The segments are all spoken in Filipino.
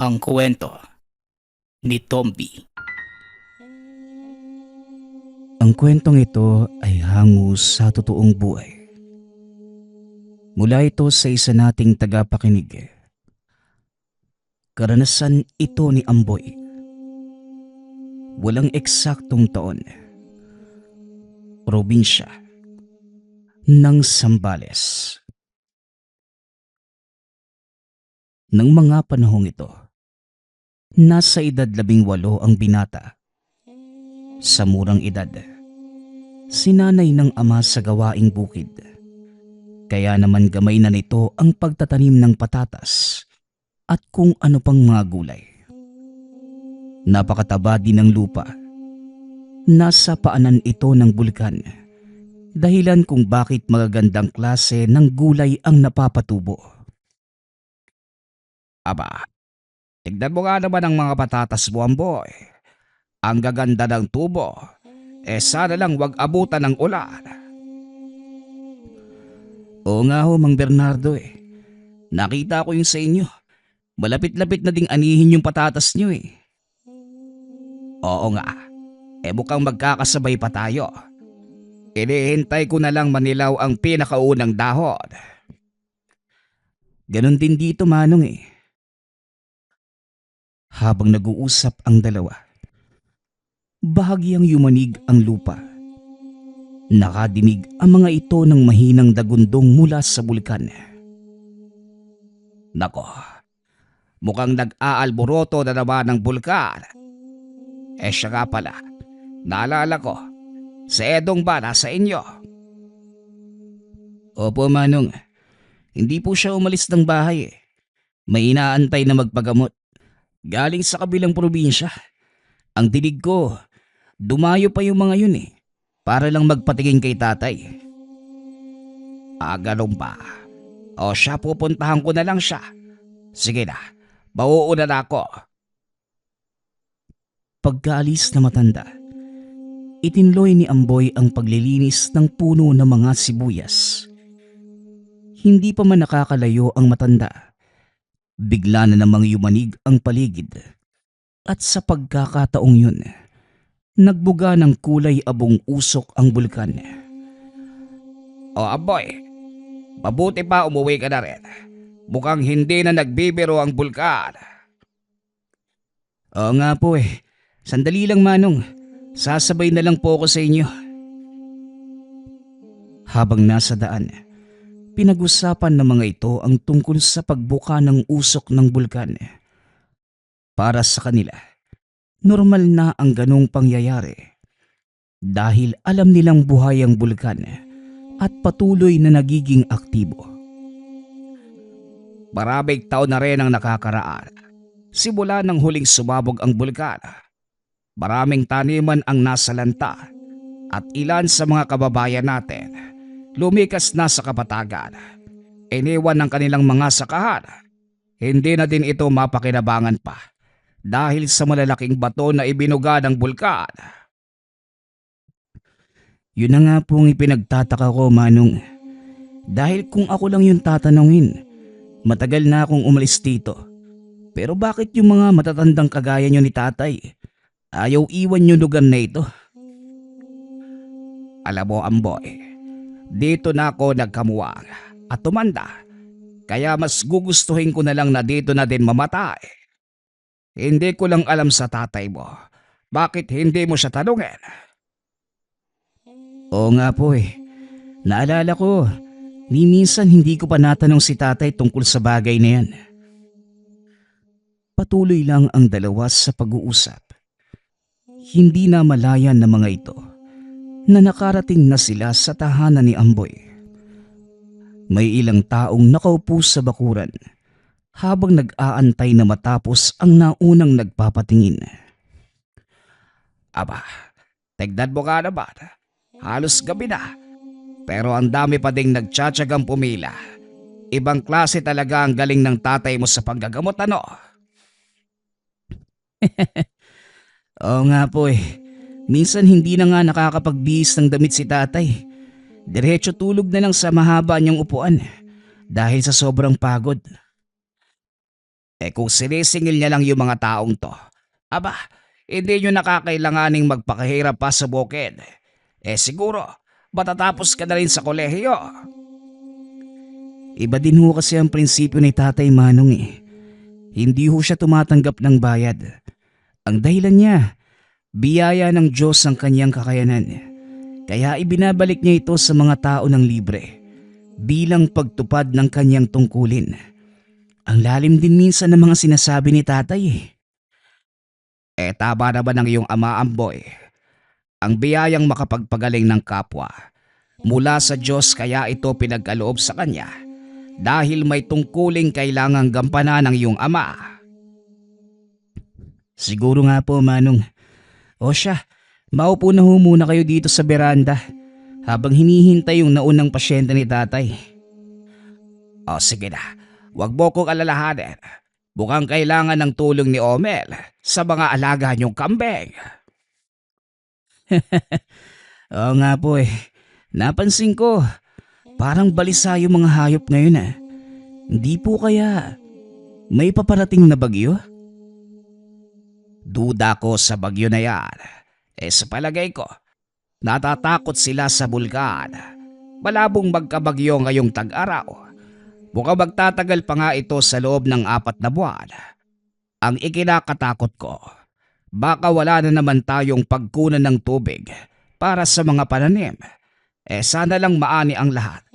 Ang kwento ni Tomby. Ang kwentong ito ay hango sa totoong buhay. Mula ito sa isa nating tagapakinig. Karanasan ito ni Amboy. Walang eksaktong taon. Probinsya ng Zambales. Nang mga panahong ito, nasa edad 18 ang binata. Sa murang edad, sinanay ng ama sa gawaing bukid. Kaya naman gamay na nito ang pagtatanim ng patatas at kung ano pang mga gulay. Napakataba din ng lupa. Nasa paanan ito ng bulkan. Dahilan kung bakit magagandang klase ng gulay ang napapatubo. Aba, tignan mo nga naman ang mga patatas mo, Amboy. Ang gaganda ng tubo. Sana lang wag abutan ng ulan. Oo nga ho, Mang Bernardo . Nakita ko yung sa inyo. Malapit-lapit na ding anihin yung patatas nyo . Oo nga. Mukhang magkakasabay pa tayo. Inihintay ko na lang manilaw ang pinakaunang dahon. Ganon din dito, Manong . Habang nag-uusap ang dalawa, bahagyang yumanig ang lupa. Nakadinig ang mga ito ng mahinang dagundong mula sa bulkan. Nako, mukhang nag-aalboroto na naman ng bulkan. Siya nga pala, naalala ko, si Edong ba nasa inyo? Opo, Manong. Hindi po siya umalis ng bahay . May inaantay na magpagamot. Galing sa kabilang probinsya. Ang dinig ko, dumayo pa yung mga yun para lang magpatingin kay tatay. Ganun ba? Siya, pupuntahan ko na lang siya. Sige na, mauuna na ako. Pagkaalis na matanda, itinloy ni Amboy ang paglilinis ng puno ng mga sibuyas. Hindi pa man nakakalayo ang matanda. Bigla na namang yumanig ang paligid at sa pagkakataong yun, nagbuga ng kulay abong usok ang bulkan. Amboy, mabuti pa umuwi ka na rin. Mukhang hindi na nagbibiro ang bulkan. Oo nga po . Sandali lang, Manong. Sasabay na lang po ako sa inyo. Habang nasa daan, pinag-usapan ng mga ito ang tungkol sa pagbuka ng usok ng bulkan. Para sa kanila, normal na ang ganong pangyayari dahil alam nilang buhay ang bulkan at patuloy na nagiging aktibo. Maraming taon na rin ang nakakaraan simula nang huling sumabog ang bulkan. Maraming taniman ang nasalanta at ilan sa mga kababayan natin lumikas na sa kapatagan. Iniwan ng kanilang mga sakahan. Hindi na din ito mapakinabangan pa dahil sa malalaking bato na ibinuga ng bulkan. Yun na nga pong ipinagtataka ko, Manong. Dahil kung ako lang yung tatanungin, matagal na akong umalis dito. Pero bakit yung mga matatandang kagaya nyo ni tatay ayaw iwan yung lugar na ito? Alam mo, Amboy, dito na ako nagkamuwang at tumanda. Kaya mas gugustuhin ko na lang na dito na din mamatay. Hindi ko lang alam sa tatay mo. Bakit hindi mo siya tanungin? Oo nga po . Naalala ko, ni minsan hindi ko pa natanong si tatay tungkol sa bagay na yan. Patuloy lang ang dalawa sa pag-uusap. Hindi na malayan ng mga ito na nakarating na sila sa tahanan ni Amboy. May ilang taong nakaupo sa bakuran habang nag-aantay na matapos ang naunang nagpapatingin. Aba, tignan mo nga naman. Halos gabi na. Pero ang dami pa ding nagtsatsagang pumila. Ibang klase talaga ang galing ng tatay mo sa paggagamot, ano? Oo nga po . Minsan hindi na nga nakakapagbihis ng damit si tatay. Diretso tulog na lang sa mahaba niyang upuan dahil sa sobrang pagod. Kung sinisingil niya lang yung mga taong to, aba, hindi nyo nakakailanganing magpakahirap pa sa bukid. Siguro, matatapos ka na rin sa kolehiyo. Iba din ho kasi ang prinsipyo ni Tatay Manong eh. Hindi ho siya tumatanggap ng bayad. Ang dahilan niya, biyaya ng Diyos ang kanyang kakayanan. Kaya ibinabalik niya ito sa mga tao ng libre bilang pagtupad ng kanyang tungkulin. Ang lalim din minsan ng mga sinasabi ni Tatay eh. Tama naman ang iyong ama, Amboy. Ang biyayang makapagpagaling ng kapwa mula sa Diyos, kaya ito pinagkaloob sa kanya dahil may tungkuling kailangang gampanan ng iyong ama. Siguro nga po, Manong. O siya, maupo na ho muna kayo dito sa beranda habang hinihintay yung naunang pasyente ni Tatay. O sige na, wag mo kong alalahanin. Mukhang kailangan ng tulong ni Omel sa mga alaga niyong kambing. Oo nga po eh. Napansin ko, parang balisa yung mga hayop ngayon ah. Hindi po kaya may paparating na bagyo? Duda ko sa bagyo na yan. Sa palagay ko, natatakot sila sa bulkan. Malabong magkabagyo ngayong tag-araw. Mukhang magtatagal pa nga ito sa loob ng 4 na buwan. Ang ikinakatakot ko, baka wala na naman tayong pagkunan ng tubig para sa mga pananim. Sana lang maani ang lahat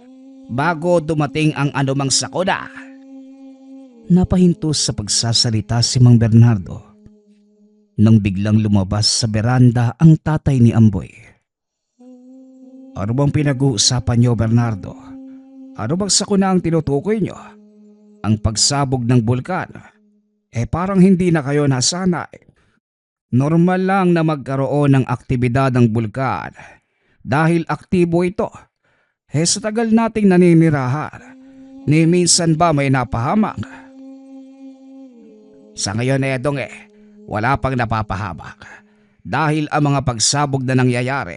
bago dumating ang anumang sakuna. Napahinto sa pagsasalita si Mang Bernardo nang biglang lumabas sa beranda ang tatay ni Amboy. Ano bang pinag-uusapan niyo, Bernardo? Ano bang sakuna ang tinutukoy niyo? Ang pagsabog ng bulkan? Parang hindi na kayo nasanay. Normal lang na magkaroon ng aktibidad ng bulkan dahil aktibo ito. Sa tagal nating naninirahan, ni minsan ba may napahamak? Sa ngayon Edong wala pang napapahamak dahil ang mga pagsabog na nangyayari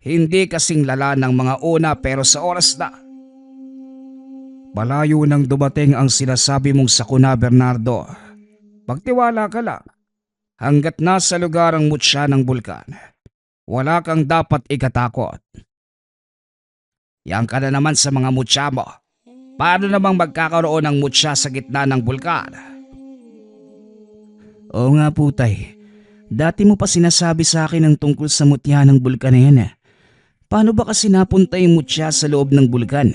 hindi kasing lala ng mga una, pero sa oras na malayo nang dumating ang sinasabi mong sakuna, Bernardo. Magtiwala ka lang. Hanggat nasa lugar ang mutya ng bulkan, wala kang dapat ikatakot. Yan ka na naman sa mga mutya mo. Paano namang magkakaroon ng mutya sa gitna ng bulkan? Oo nga po, Tay. Dati mo pa sinasabi sa akin ang tungkol sa mutya ng bulkan na yan. Paano ba kasi napunta yung mutya sa loob ng bulkan?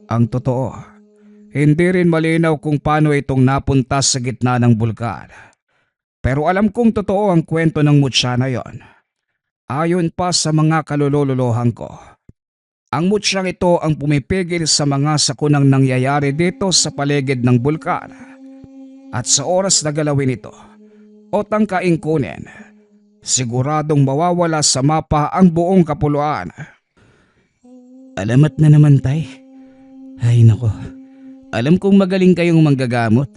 Ang totoo, hindi rin malinaw kung paano itong napunta sa gitna ng bulkan. Pero alam kong totoo ang kwento ng mutya na yon. Ayon pa sa mga kalululuhan ko, ang mutsyang ito ang pumipigil sa mga sakunang nangyayari dito sa paligid ng bulkan. At sa oras na galawin ito o tangkaing kunin, siguradong mawawala sa mapa ang buong kapuluan. Alamat na naman, Tay. Ay nako, alam kong magaling kayong manggagamot,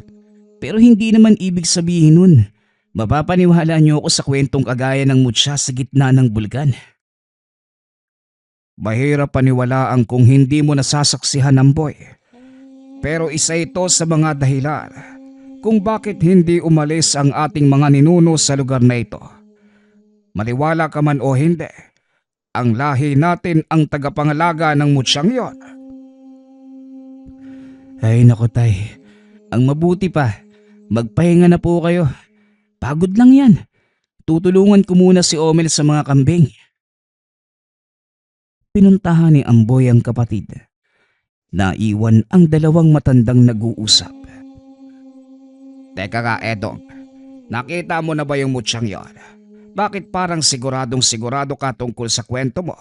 pero hindi naman ibig sabihin nun mapapaniwala niyo ako sa kwentong kagaya ng mutya sa gitna ng bulkan. Mahirap paniwalaan kung hindi mo nasasaksihan, Amboy. Pero isa ito sa mga dahilan kung bakit hindi umalis ang ating mga ninuno sa lugar na ito. Maniwala ka man o hindi, ang lahi natin ang tagapangalaga ng mutsyang yon. Ay nako, Tay, ang mabuti pa, magpahinga na po kayo. Pagod lang yan. Tutulungan ko muna si Omel sa mga kambing. Pinuntahan ni Amboy ang kapatid. Naiwan ang dalawang matandang nag-uusap. Teka ka, Edong. Nakita mo na ba yung mutsyang yon? Bakit parang siguradong sigurado ka tungkol sa kwento mo?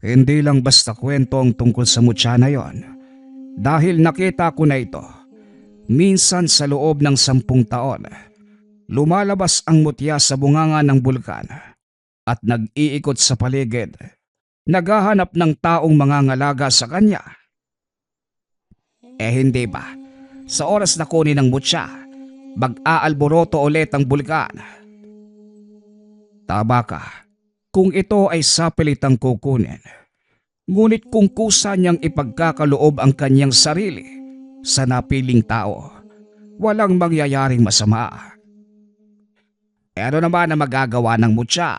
Hindi lang basta kwento ang tungkol sa mutya na yon. Dahil nakita ko na ito. Minsan sa loob ng 10 taon, lumalabas ang mutya sa bunganga ng bulkan at nag-iikot sa paligid, naghahanap ng taong mangangalaga sa kanya. Hindi ba? Sa oras na kunin ng mutya, mag-aalboroto ulit ang bulkan. Tama ka, kung ito ay sapilitang kukunin, Ngunit kung kusa niyang ipagkakaloob ang kanyang sarili sa napiling tao, walang mangyayaring masama. E ano naman ang magagawa ng mutya?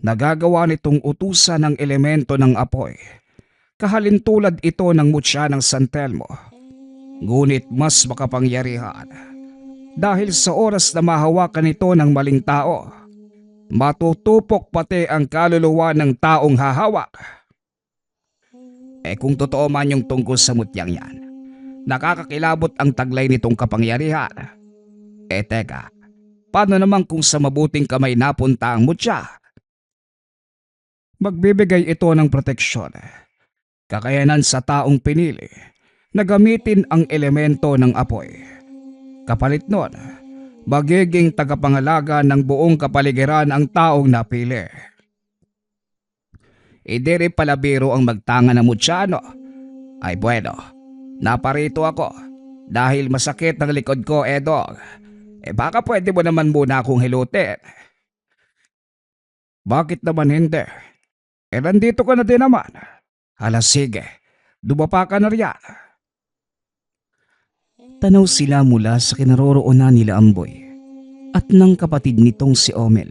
Nagagawa nitong utusan ng elemento ng apoy. Kahalintulad ito ng mutya ng San Telmo. Ngunit mas makapangyarihan. Dahil sa oras na mahawakan nito ng maling tao, matutupok pati ang kaluluwa ng taong hahawak. Kung totoo man yung tungkol sa mutyang yan, nakakakilabot ang taglay nitong kapangyarihan. Teka, paano naman kung sa mabuting kamay napunta ang mutya? Magbibigay ito ng proteksyon, kakayanan sa taong pinili na gamitin ang elemento ng apoy. Kapalit nun, magiging tagapangalaga ng buong kapaligiran ang taong napili. Hindi rin pala biro ang magtanga ng mutyano. Ay bueno, naparito ako dahil masakit ang likod ko, Edong. Baka pwede mo naman muna akong hilutin. Bakit naman hindi? Nandito ka na din naman. Hala sige, dumapa ka na riyan. Tanaw sila mula sa kinaroroonan nila Amboy at ng kapatid nitong si Omel.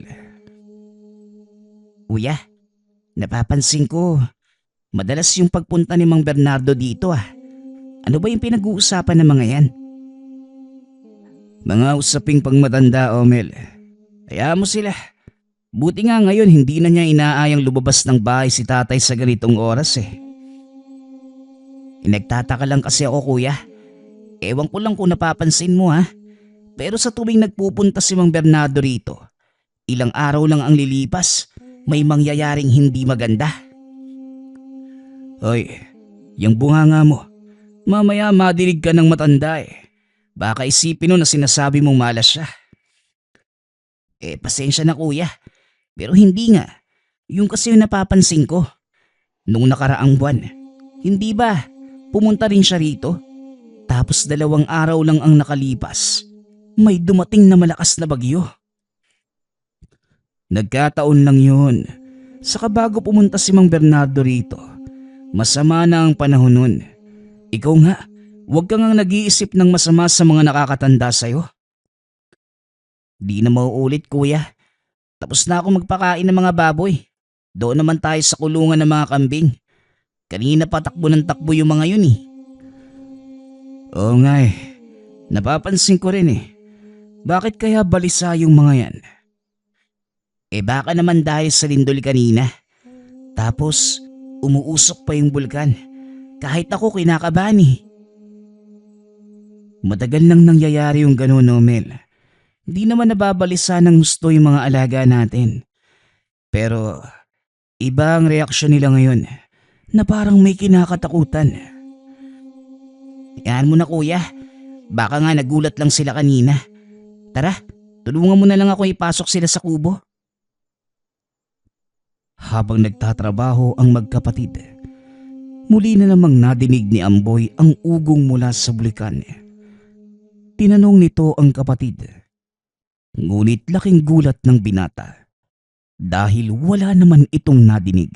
Kuya, napapansin ko, madalas yung pagpunta ni Mang Bernardo dito ah. Ano ba yung pinag-uusapan ng mga yan? Mga usaping pangmatanda, Omel. Kaya mo sila. Buti nga ngayon hindi na niya inaayang lumabas ng bahay si tatay sa ganitong oras eh. Nagtataka lang kasi ako, kuya. Ewan ko lang kung napapansin mo ha. Pero sa tuwing nagpupunta si Mang Bernardo rito, ilang araw lang ang lilipas, may mangyayaring hindi maganda. Hoy, yung bunganga mo, mamaya madinig ka ng matanda eh. Baka isipin mo na sinasabi mong malas siya. Pasensya na kuya, pero hindi nga. Yung kasi yung napapansin ko. Nung nakaraang buwan, hindi ba pumunta rin siya rito? Tapos 2 araw lang ang nakalipas, may dumating na malakas na bagyo. Nagkataon lang yun. Saka bago pumunta si Mang Bernardo rito, masama na ang panahon nun. Ikaw nga, huwag kang nag-iisip ng masama sa mga nakakatanda sa'yo. Di na mauulit kuya. Tapos na ako magpakain ng mga baboy. Doon naman tayo sa kulungan ng mga kambing. Kanina pa takbo ng takbo yung mga yun eh. Oo nga eh. Napapansin ko rin eh. Bakit kaya balisa yung mga yan? Baka naman dahil sa lindol kanina. Tapos umuusok pa yung bulkan. Kahit ako kinakabahan eh. Matagal nang nangyayari yung gano'n, Omel. Hindi naman nababalisa ng gusto yung mga alaga natin. Pero iba ang reaksyon nila ngayon na parang may kinakatakutan. Yan mo na kuya, baka nga nagulat lang sila kanina. Tara, tulungan mo na lang ako ipasok sila sa kubo. Habang nagtatrabaho ang magkapatid, muli na namang nadinig ni Amboy ang ugong mula sa bulikan. Tinanong nito ang kapatid. Ngunit laking gulat ng binata dahil wala naman itong nadinig.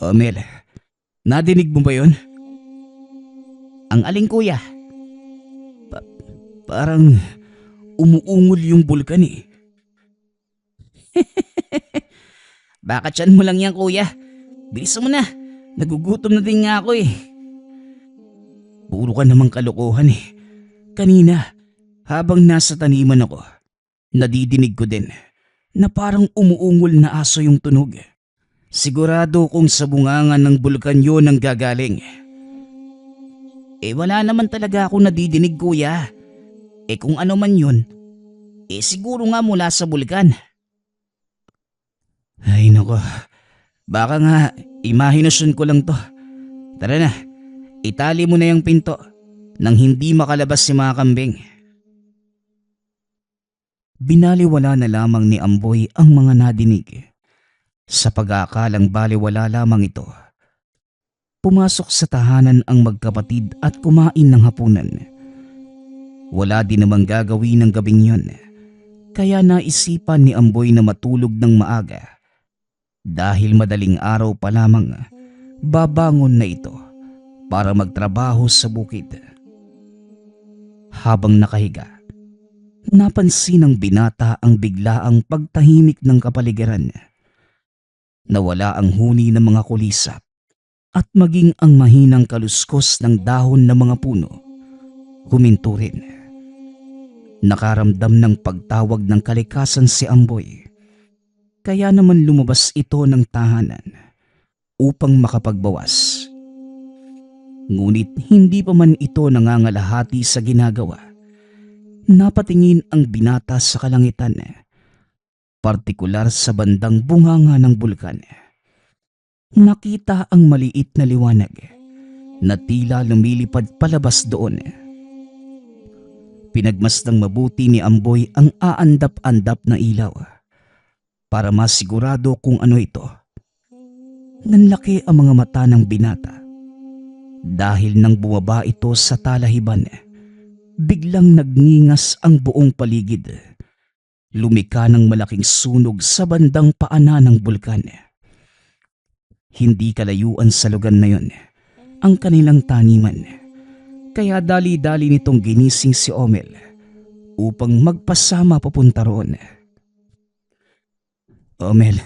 Omel, nadinig mo ba yun? Ang aling kuya? Parang umuungol yung bulkan eh. Baka tiyan mo lang yan kuya. Bilisan mo na. Nagugutom na din nga ako eh. Puro ka namang kalokohan eh. Kanina, habang nasa taniman ako, nadidinig ko din na parang umuungol na aso yung tunog. Sigurado kung sa bungangan ng bulkan yun ang gagaling. Wala naman talaga ako nadidinig kuya. Kung ano man yun, siguro nga mula sa bulkan. Ay nako, baka nga imahinasyon ko lang to. Tara na, itali mo na yung pinto nang hindi makalabas si mga kambing. Binaliwala na lamang ni Amboy ang mga nadinig. Sa pag-aakalang baliwala lamang ito, pumasok sa tahanan ang magkapatid at kumain ng hapunan. Wala din namang gagawin ng gabing yon, kaya naisipan ni Amboy na matulog ng maaga dahil madaling araw pa lamang babangon na ito para magtrabaho sa bukid. Habang nakahiga, napansin ng binata ang biglaang pagtahimik ng kapaligiran. Nawala ang huni ng mga kulisap at maging ang mahinang kaluskos ng dahon ng mga puno. Huminto rin. Nakaramdam ng pagtawag ng kalikasan si Amboy. Kaya naman lumabas ito ng tahanan upang makapagbawas. Ngunit hindi pa man ito nangangalahati sa ginagawa. Napatingin ang binata sa kalangitan, partikular sa bandang bunganga ng bulkan. Nakita ang maliit na liwanag na tila lumilipad palabas doon. Pinagmasdang mabuti ni Amboy ang aandap-andap na ilaw para masigurado kung ano ito. Nanlaki ang mga mata ng binata dahil nang bumaba ito sa talahiban, biglang nagningas ang buong paligid. Lumika ng malaking sunog sa bandang paanan ng bulkan. Hindi kalayuan sa lugar na yon ang kanilang taniman, kaya dali-dali nitong ginising si Omel upang magpasama papunta roon. Omel,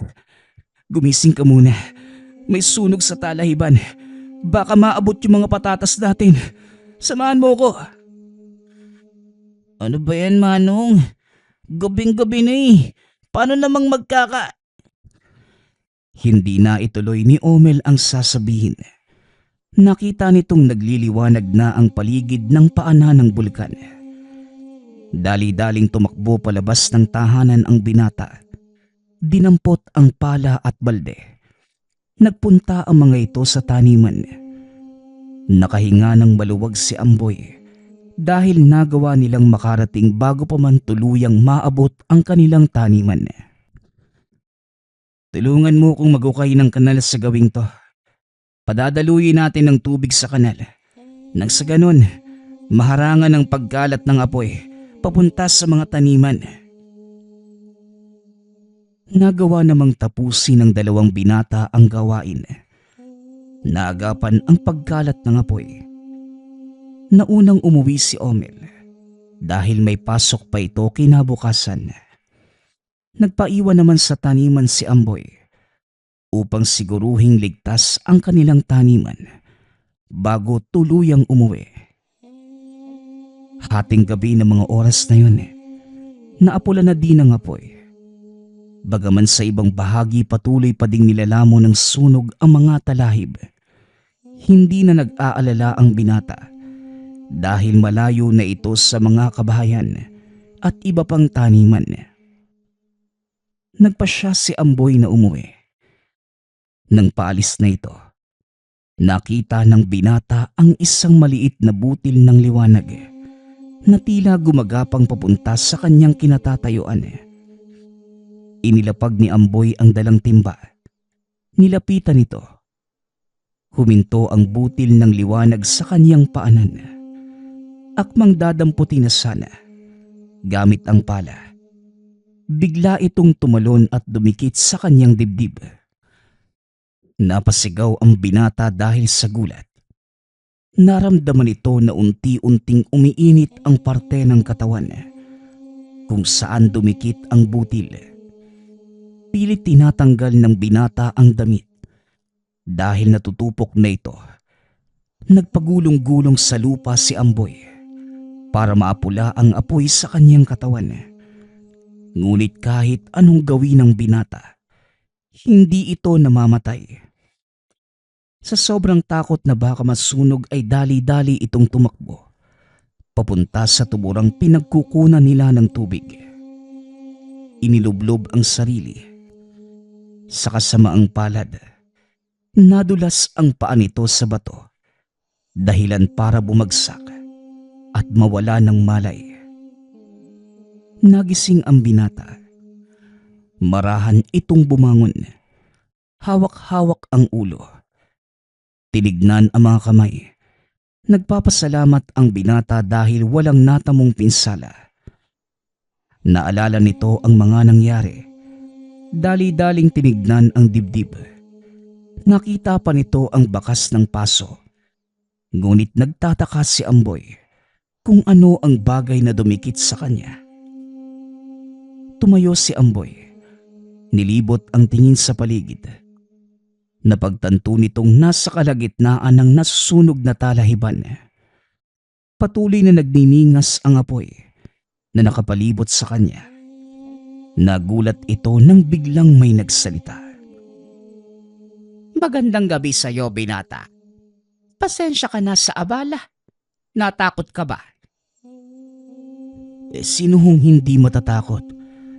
gumising ka muna. May sunog sa talahiban. Baka maabot yung mga patatas natin. Samahan mo ko. Ano ba yan, Manong? Gabing-gabi na eh. Paano namang Hindi na ituloy ni Omel ang sasabihin. Nakita nitong nagliliwanag na ang paligid ng paanan ng bulkan. Dali-daling tumakbo palabas ng tahanan ang binata. Dinampot ang pala at balde. Nagpunta ang mga ito sa taniman. Nakahinga ng maluwag si Amboy dahil nagawa nilang makarating bago pa man tuluyang maabot ang kanilang taniman. Tulungan mo kong magukay ng kanal sa gawing to. Padadaluyin natin ng tubig sa kanal. Nang sa ganun, maharangan ang pagkalat ng apoy papunta sa mga taniman. Nagawa namang tapusin ng dalawang binata ang gawain. Naagapan ang pagkalat ng apoy. Naunang umuwi si Omel dahil may pasok pa ito kinabukasan. Nagpaiwan naman sa taniman si Amboy upang siguruhing ligtas ang kanilang taniman bago tuluyang umuwi. Hating gabi ng mga oras na yun, naapula na din ang apoy. Bagaman sa ibang bahagi patuloy pa ding nilalamo ng sunog ang mga talahib, hindi na nag-aalala ang binata dahil malayo na ito sa mga kabahayan at iba pang taniman. Nagpasya si Amboy na umuwi. Nang paalis na ito, nakita ng binata ang isang maliit na butil ng liwanag na tila gumagapang papunta sa kanyang kinatatayuan. Inilapag ni Amboy ang dalang timba. Nilapitan ito. Huminto ang butil ng liwanag sa kanyang paanan. Akmang dadamputin na sana, gamit ang pala. Bigla itong tumalon at dumikit sa kanyang dibdib. Napasigaw ang binata dahil sa gulat. Naramdaman ito na unti-unting umiinit ang parte ng katawan kung saan dumikit ang butil. Pilit tinatanggal ng binata ang damit dahil natutupok na ito. Nagpagulong-gulong sa lupa si Amboy para maapula ang apoy sa kanyang katawan. Ngunit kahit anong gawin ng binata, hindi ito namamatay. Sa sobrang takot na baka masunog ay dali-dali itong tumakbo papunta sa tuburang pinagkukunan nila ng tubig. Inilublob ang sarili. Sa kasamaang palad, nadulas ang paa nito sa bato, dahilan para bumagsak at mawala ng malay. Nagising ang binata. Marahan itong bumangon. Hawak-hawak ang ulo. Tinignan ang mga kamay. Nagpapasalamat ang binata dahil walang natamong pinsala. Naalala nito ang mga nangyari Dali-daling tinignan ang dibdib. Nakita pa nito ang bakas ng paso. Ngunit nagtataka si Amboy kung ano ang bagay na dumikit sa kanya. Tumayo si Amboy. Nilibot ang tingin sa paligid. Napagtanto nitong nasa kalagitnaan ng nasusunog na talahiban. Patuloy na nagniningas ang apoy na nakapalibot sa kanya. Nagulat ito nang biglang may nagsalita. Magandang gabi sa'yo, binata. Pasensya ka na sa abala. Natakot ka ba? Sino hong hindi matatakot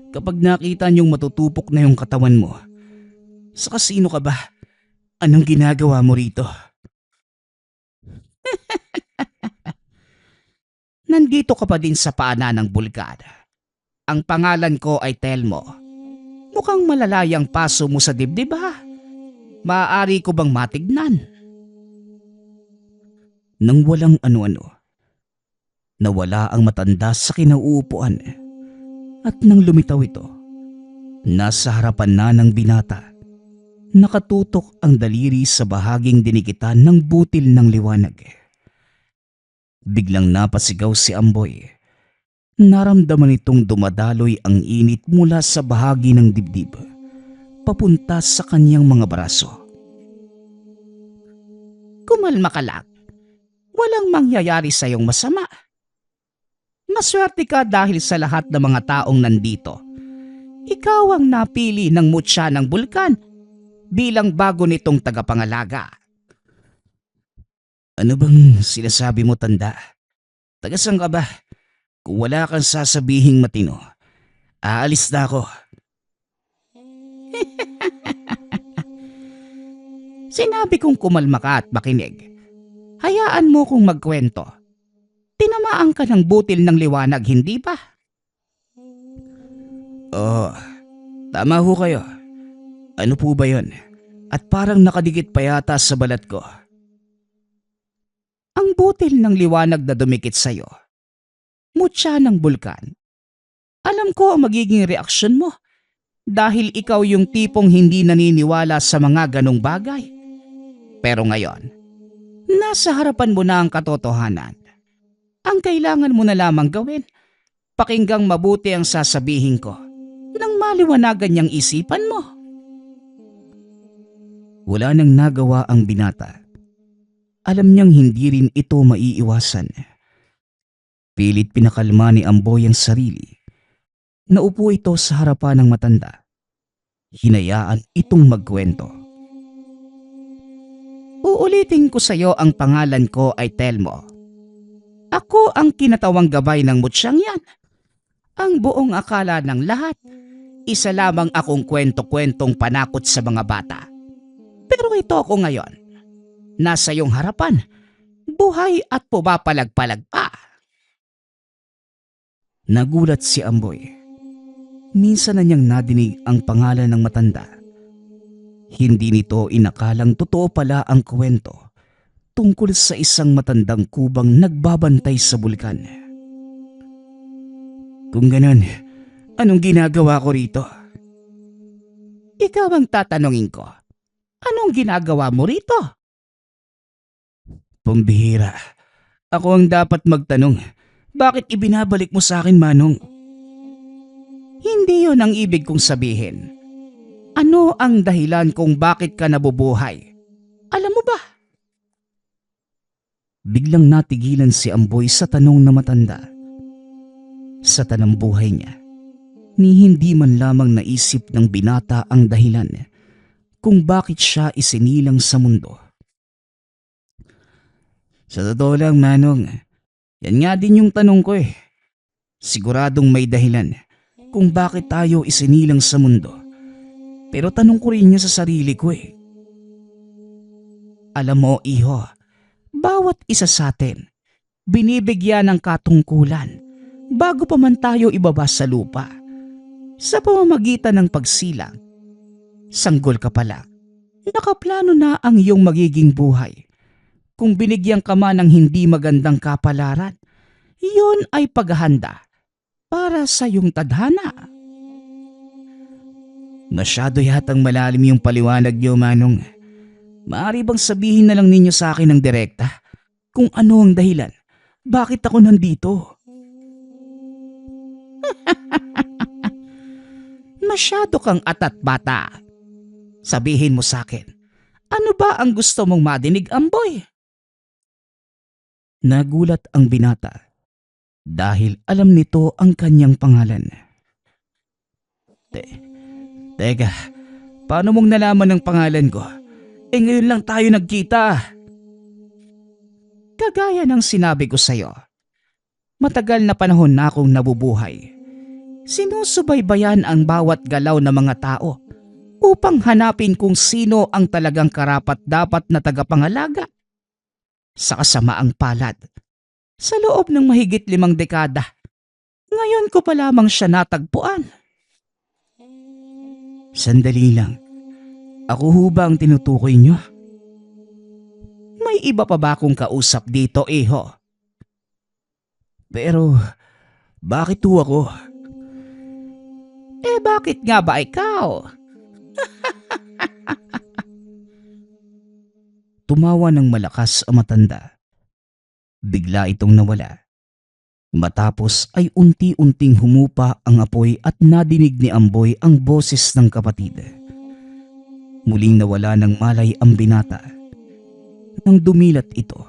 kapag nakita niyong matutupok na yung katawan mo? Saka sino ka ba? Anong ginagawa mo rito? Nandito ka pa din sa paanan ng bulkan. Ang pangalan ko ay Telmo. Mukhang malalayang paso mo sa dibdib ha. Maaari ko bang matignan? Nang walang ano-ano, nawala ang matanda sa kinauupuan at nang lumitaw ito, nasa harapan na ng binata. Nakatutok ang daliri sa bahaging dinikitan ng butil ng liwanag. Biglang napasigaw si Amboy. Naramdaman itong dumadaloy ang init mula sa bahagi ng dibdib, papunta sa kanyang mga braso. Kumalma ka lang. Walang mangyayari sa iyong masama. Maswerte ka dahil sa lahat ng mga taong nandito. Ikaw ang napili ng mutya ng bulkan bilang bago nitong tagapangalaga. Ano bang sinasabi mo, tanda? Tagasang ka ba? Kung wala kang sasabihing matino, aalis na ako. Sinabi kong kumalma ka at makinig. Hayaan mo kong magkwento. Tinamaan ka ng butil ng liwanag, hindi ba? Oo, tama ho kayo. Ano po ba yun? At parang nakadikit pa yata sa balat ko. Ang butil ng liwanag na dumikit sa'yo, mutya ng bulkan. Alam ko ang magiging reaksyon mo dahil ikaw yung tipong hindi naniniwala sa mga ganong bagay. Pero ngayon, nasa harapan mo na ang katotohanan. Ang kailangan mo na lamang gawin, pakinggang mabuti ang sasabihin ko nang maliwanagan niyang isipan mo. Wala nang nagawa ang binata. Alam niyang hindi rin ito maiiwasan. Pilit pinakalma ni Amboy ang sarili. Naupo ito sa harapan ng matanda. Hinayaan itong magkwento. Uulitin ko sa iyo, ang pangalan ko ay Telmo. Ako ang kinatawang gabay ng mutsyang yan. Ang buong akala ng lahat, isa lamang akong kwento-kwentong panakot sa mga bata. Pero ito ako ngayon. Nasa iyong harapan, buhay at pumapalag-palag pa. Nagulat si Amboy. Minsan na niyang nadinig ang pangalan ng matanda. Hindi nito inakalang totoo pala ang kwento tungkol sa isang matandang kubang nagbabantay sa bulkan. Kung ganun, anong ginagawa ko rito? Ikaw ang tatanungin ko. Anong ginagawa mo rito? Pambihira. Ako ang dapat magtanong. Bakit ibinabalik mo sa akin, Manong? Hindi yon ang ibig kong sabihin. Ano ang dahilan kung bakit ka nabubuhay? Alam mo ba? Biglang natigilan si Amboy sa tanong na matanda. Sa tanang buhay niya, ni hindi man lamang naisip ng binata ang dahilan kung bakit siya isinilang sa mundo. Sa totoo lang, Manong, yan nga din yung tanong ko eh. Siguradong may dahilan kung bakit tayo isinilang sa mundo. Pero tanong ko rin niya sa sarili ko eh. Alam mo, iho, bawat isa sa atin, binibigyan ng katungkulan bago pa man tayo ibaba sa lupa. Sa pamamagitan ng pagsilang, sanggol ka pala. Nakaplano na ang iyong magiging buhay. Kung binigyan ka man ng hindi magandang kapalaran, iyon ay paghahanda para sa iyong tadhana. Masyado yatang malalim yung paliwanag niyo, Manong. Maaari bang sabihin na lang ninyo sa akin ng direkta kung ano ang dahilan? Bakit ako nandito? Masyado kang atat bata. Sabihin mo sa akin, ano ba ang gusto mong madinig, Amboy? Nagulat ang binata dahil alam nito ang kanyang pangalan. Teka, paano mong nalaman ang pangalan ko? Ngayon lang tayo nagkita. Kagaya ng sinabi ko sa'yo, matagal na panahon na akong nabubuhay. Sinusubaybayan ang bawat galaw ng mga tao upang hanapin kung sino ang talagang karapat-dapat na tagapangalaga. Sa kasamaang palad, sa loob ng mahigit 5 dekada, ngayon ko pa lamang siya natagpuan. Sandali lang, ako ho ba ang tinutukoy niyo? May iba pa ba akong kausap dito, iho? Pero, bakit ho ako? Bakit nga ba ikaw? Tumawa ng malakas ang matanda. Bigla itong nawala. Matapos ay unti-unting humupa ang apoy at nadinig ni Amboy ang boses ng kapatid. Muling nawala ng malay ang binata. Nang dumilat ito,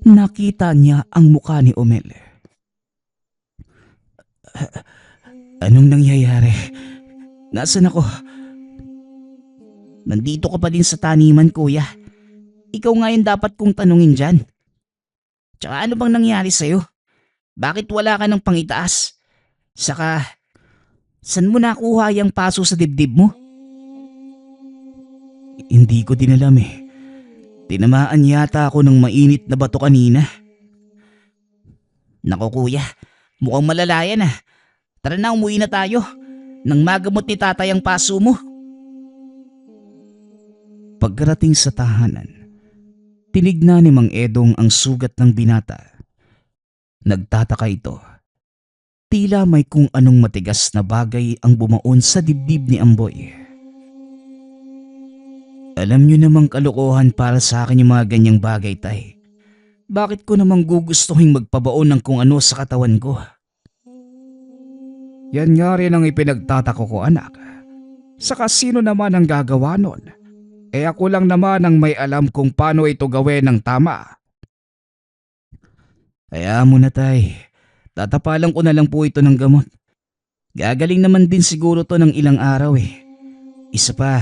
nakita niya ang mukha ni Omel. Anong nangyayari? Nasaan ako? Nandito ka pa din sa taniman, kuya. Ikaw nga yung dapat kong tanungin dyan. Tsaka ano bang nangyari sa'yo? Bakit wala ka ng pangitaas? Saka, saan mo nakuha yung paso sa dibdib mo? Hindi ko din alam eh. Tinamaan yata ako ng mainit na bato kanina. Nako kuya, mukhang malalayan ah. Tara na, umuwi na tayo. Nang magamot ni tatay ang paso mo. Pagkarating sa tahanan, tinignan ni Mang Edong ang sugat ng binata. Nagtataka ito. Tila may kung anong matigas na bagay ang bumaon sa dibdib ni Amboy. Alam niyo namang kalokohan para sa akin yung mga ganyang bagay, tay. Bakit ko namang gugustuhin magpabaon ng kung ano sa katawan ko? Yan nga rin ang ipinagtatako ko, anak. Saka sino naman ang gagawa nun? Ako lang naman ang may alam kung paano ito gawin ng tama. Kaya mo na, tay. Tatapalan ko na lang po ito ng gamot. Gagaling naman din siguro to ng ilang araw eh. Isa pa,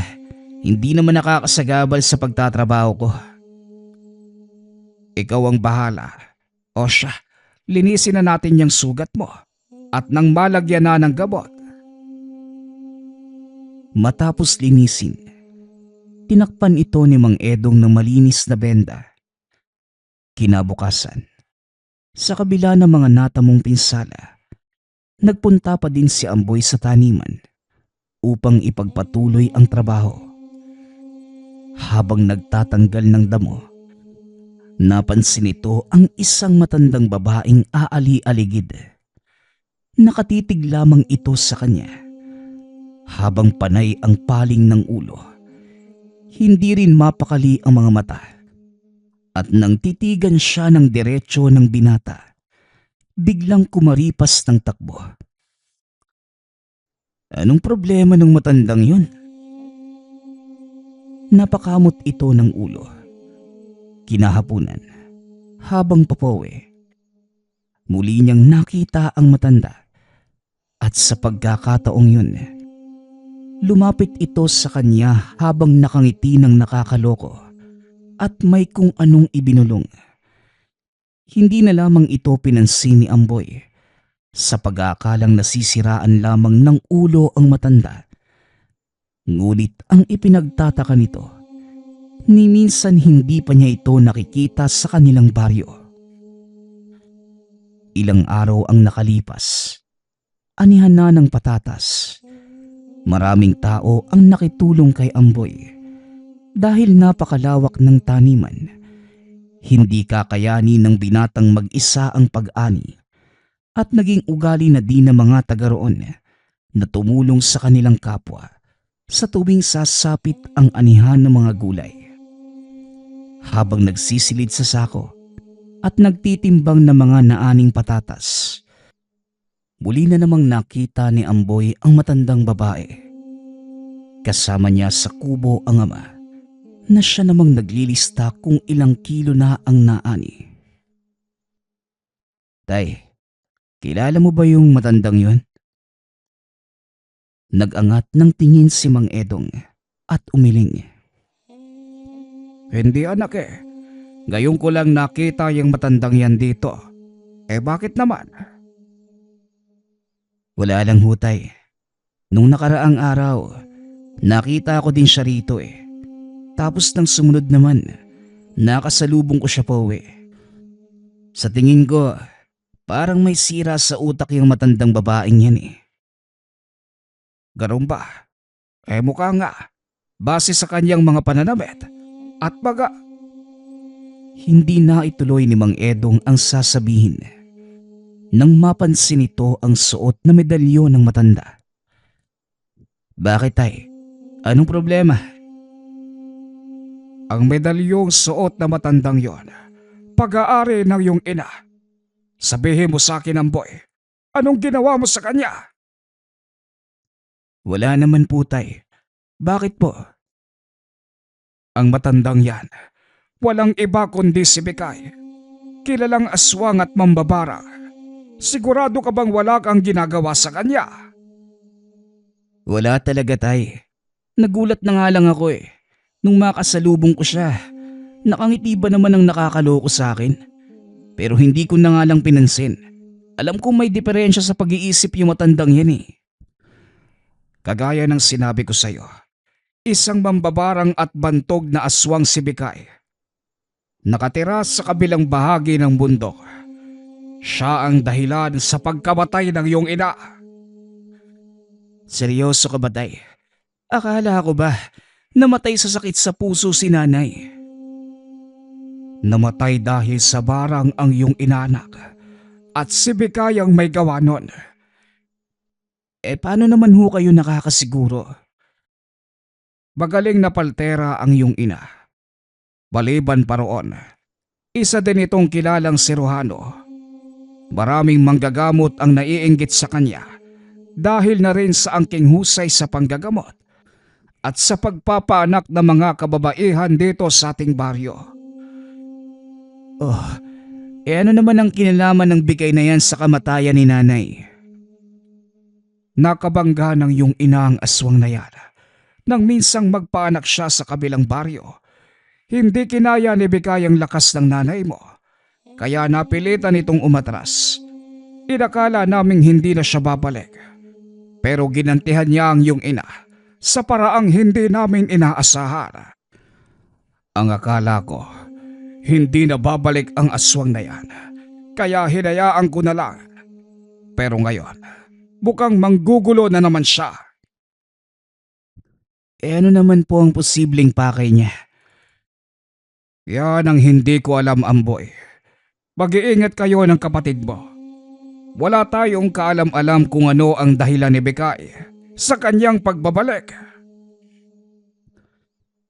hindi naman nakakasagabal sa pagtatrabaho ko. Ikaw ang bahala. O siya, linisin na natin yung sugat mo. At nang malagyan na ng gamot. Matapos linisin, tinakpan ito ni Mang Edong ng malinis na benda. Kinabukasan, sa kabila ng mga natamong pinsala, nagpunta pa din si Amboy sa taniman upang ipagpatuloy ang trabaho. Habang nagtatanggal ng damo, napansin ito ang isang matandang babaeng aali-aligid. Nakatitig lamang ito sa kanya habang panay ang paling ng ulo. Hindi rin mapakali ang mga mata. At nang titigan siya ng diretsyo ng binata, biglang kumaripas ng takbo. Anong problema ng matandang yun? Napakamot ito ng ulo. Kinahapunan, habang papawi, muli niyang nakita ang matanda. At sa pagkakataong yun, lumapit ito sa kanya habang nakangiti ng nakakaloko at may kung anong ibinulong. Hindi na lamang ito pinansin ni Amboy sa pag-aakalang nasisiraan lamang ng ulo ang matanda. Ngunit ang ipinagtataka nito, ni minsan hindi pa niya ito nakikita sa kanilang baryo. Ilang araw ang nakalipas. Anihan na ng patatas. Maraming tao ang nakitulong kay Amboy. Dahil napakalawak ng taniman, hindi kakayanin ng binatang mag-isa ang pag-ani at naging ugali na din ng mga taga roon na tumulong sa kanilang kapwa sa tuwing sasapit ang anihan ng mga gulay. Habang nagsisilid sa sako at nagtitimbang ng mga naaning patatas, muli na namang nakita ni Amboy ang matandang babae. Kasama niya sa kubo ang ama na siya namang naglilista kung ilang kilo na ang naani. Tay, kilala mo ba yung matandang yon? Nag-angat ng tingin si Mang Edong at umiling. Hindi anak eh. Ngayon ko lang nakita yung matandang yan dito. Bakit naman? Wala lang hutay. Nung nakaraang araw, nakita ko din siya rito eh. Tapos nang sumunod naman, nakasalubong ko siya pa uwi. Sa tingin ko, parang may sira sa utak yung matandang babaeng yan eh. Ganun ba? Mukha nga. Base sa kanyang mga pananamit. At baga, Hindi na ituloy ni Mang Edong ang sasabihin nang mapansin nito ang suot na medalyon ng matanda. Bakit tay? Anong problema? ang medalyong suot na matandang yon, pag-aari ng iyong ina. Sabihin mo sa akin, Amboy, anong ginawa mo sa kanya? Wala naman po tay. Bakit po? Ang matandang yan, walang iba kundi si Bikay. Kilalang aswang at mambabarang. Sigurado ka bang wala kang ginagawa sa kanya? Wala talaga tay. Nagulat na nga lang ako eh. Nung makasalubong ko siya, nakangiti ba naman ang nakakaloko sa akin? Pero hindi ko na nga lang pinansin. Alam ko may diferensya sa pag-iisip yung matandang yan eh. Kagaya ng sinabi ko sa'yo, isang mambabarang at bantog na aswang si Bikay. Nakatira sa kabilang bahagi ng bundok. Siya ang dahilan sa pagkamatay ng iyong ina. Seryoso ka ba tay? Akala ko ba namatay sa sakit sa puso si nanay? Namatay dahil sa barang ang iyong inanak at si Bikay ang may gawa nun. Paano naman ho kayo nakakasiguro? Magaling na paltera ang iyong ina. Baliban pa roon, isa din itong kilalang siruhano. Maraming manggagamot ang naiinggit sa kanya dahil na rin sa angking husay sa panggagamot at sa pagpapaanak ng mga kababaihan dito sa ating baryo. Oh, ano naman ang kinalaman ng Bikay na yan sa kamatayan ni nanay? Nakabangga ng iyong ina ang aswang na yan nang minsang magpaanak siya sa kabilang baryo. Hindi kinaya ni Bikay ang lakas ng nanay mo, kaya napilitan itong umatras. Inakala naming hindi na siya babalik, pero ginantihan niya ang iyong ina sa paraang hindi namin inaasahan. Ang akala ko, hindi na babalik ang aswang na yan, kaya hinayaan ko na lang. Pero ngayon, mukhang manggugulo na naman siya. Ano naman po ang posibleng pakay niya? Yan ang hindi ko alam, Amboy. Mag-iingat kayo ng kapatid mo. Wala tayong kaalam-alam kung ano ang dahilan ni Bikay sa kanyang pagbabalik.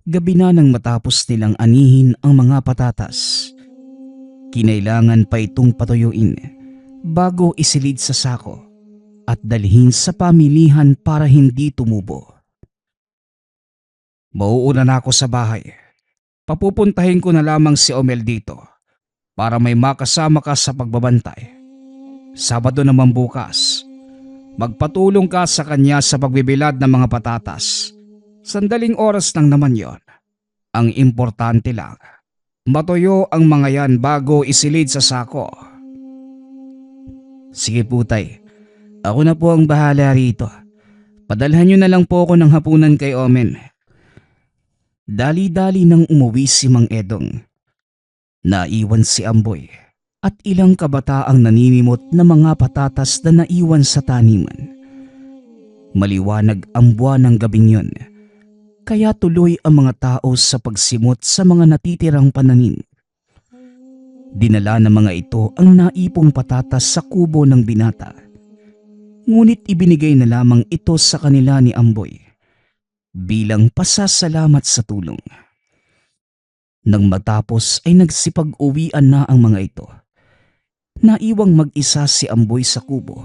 Gabi na nang matapos nilang anihin ang mga patatas. Kinailangan pa itong patuyuin bago isilid sa sako at dalhin sa pamilihan para hindi tumubo. Mauuna na ako sa bahay. Papupuntahin ko na lamang si Omel dito para may makasama ka sa pagbabantay. Sabado naman bukas, magpatulong ka sa kanya sa pagbibilad ng mga patatas. Sandaling oras lang naman yon. Ang importante lang, matuyo ang mga yan bago isilid sa sako. Sige po tay, ako na po ang bahala rito. Padalhan niyo na lang po ako ng hapunan kay Omen. Dali-dali nang umuwi si Mang Edong. Naiwan si Amboy at ilang kabataang naninimot na mga patatas na naiwan sa taniman. Maliwanag ang buwan ng gabing yun, kaya tuloy ang mga tao sa pagsimot sa mga natitirang pananim. Dinala ng mga ito ang naipong patatas sa kubo ng binata. Ngunit ibinigay na lamang ito sa kanila ni Amboy. bilang pasasalamat sa tulong. Nang matapos ay nagsipag-uwian na ang mga ito. Naiwang mag-isa si Amboy sa kubo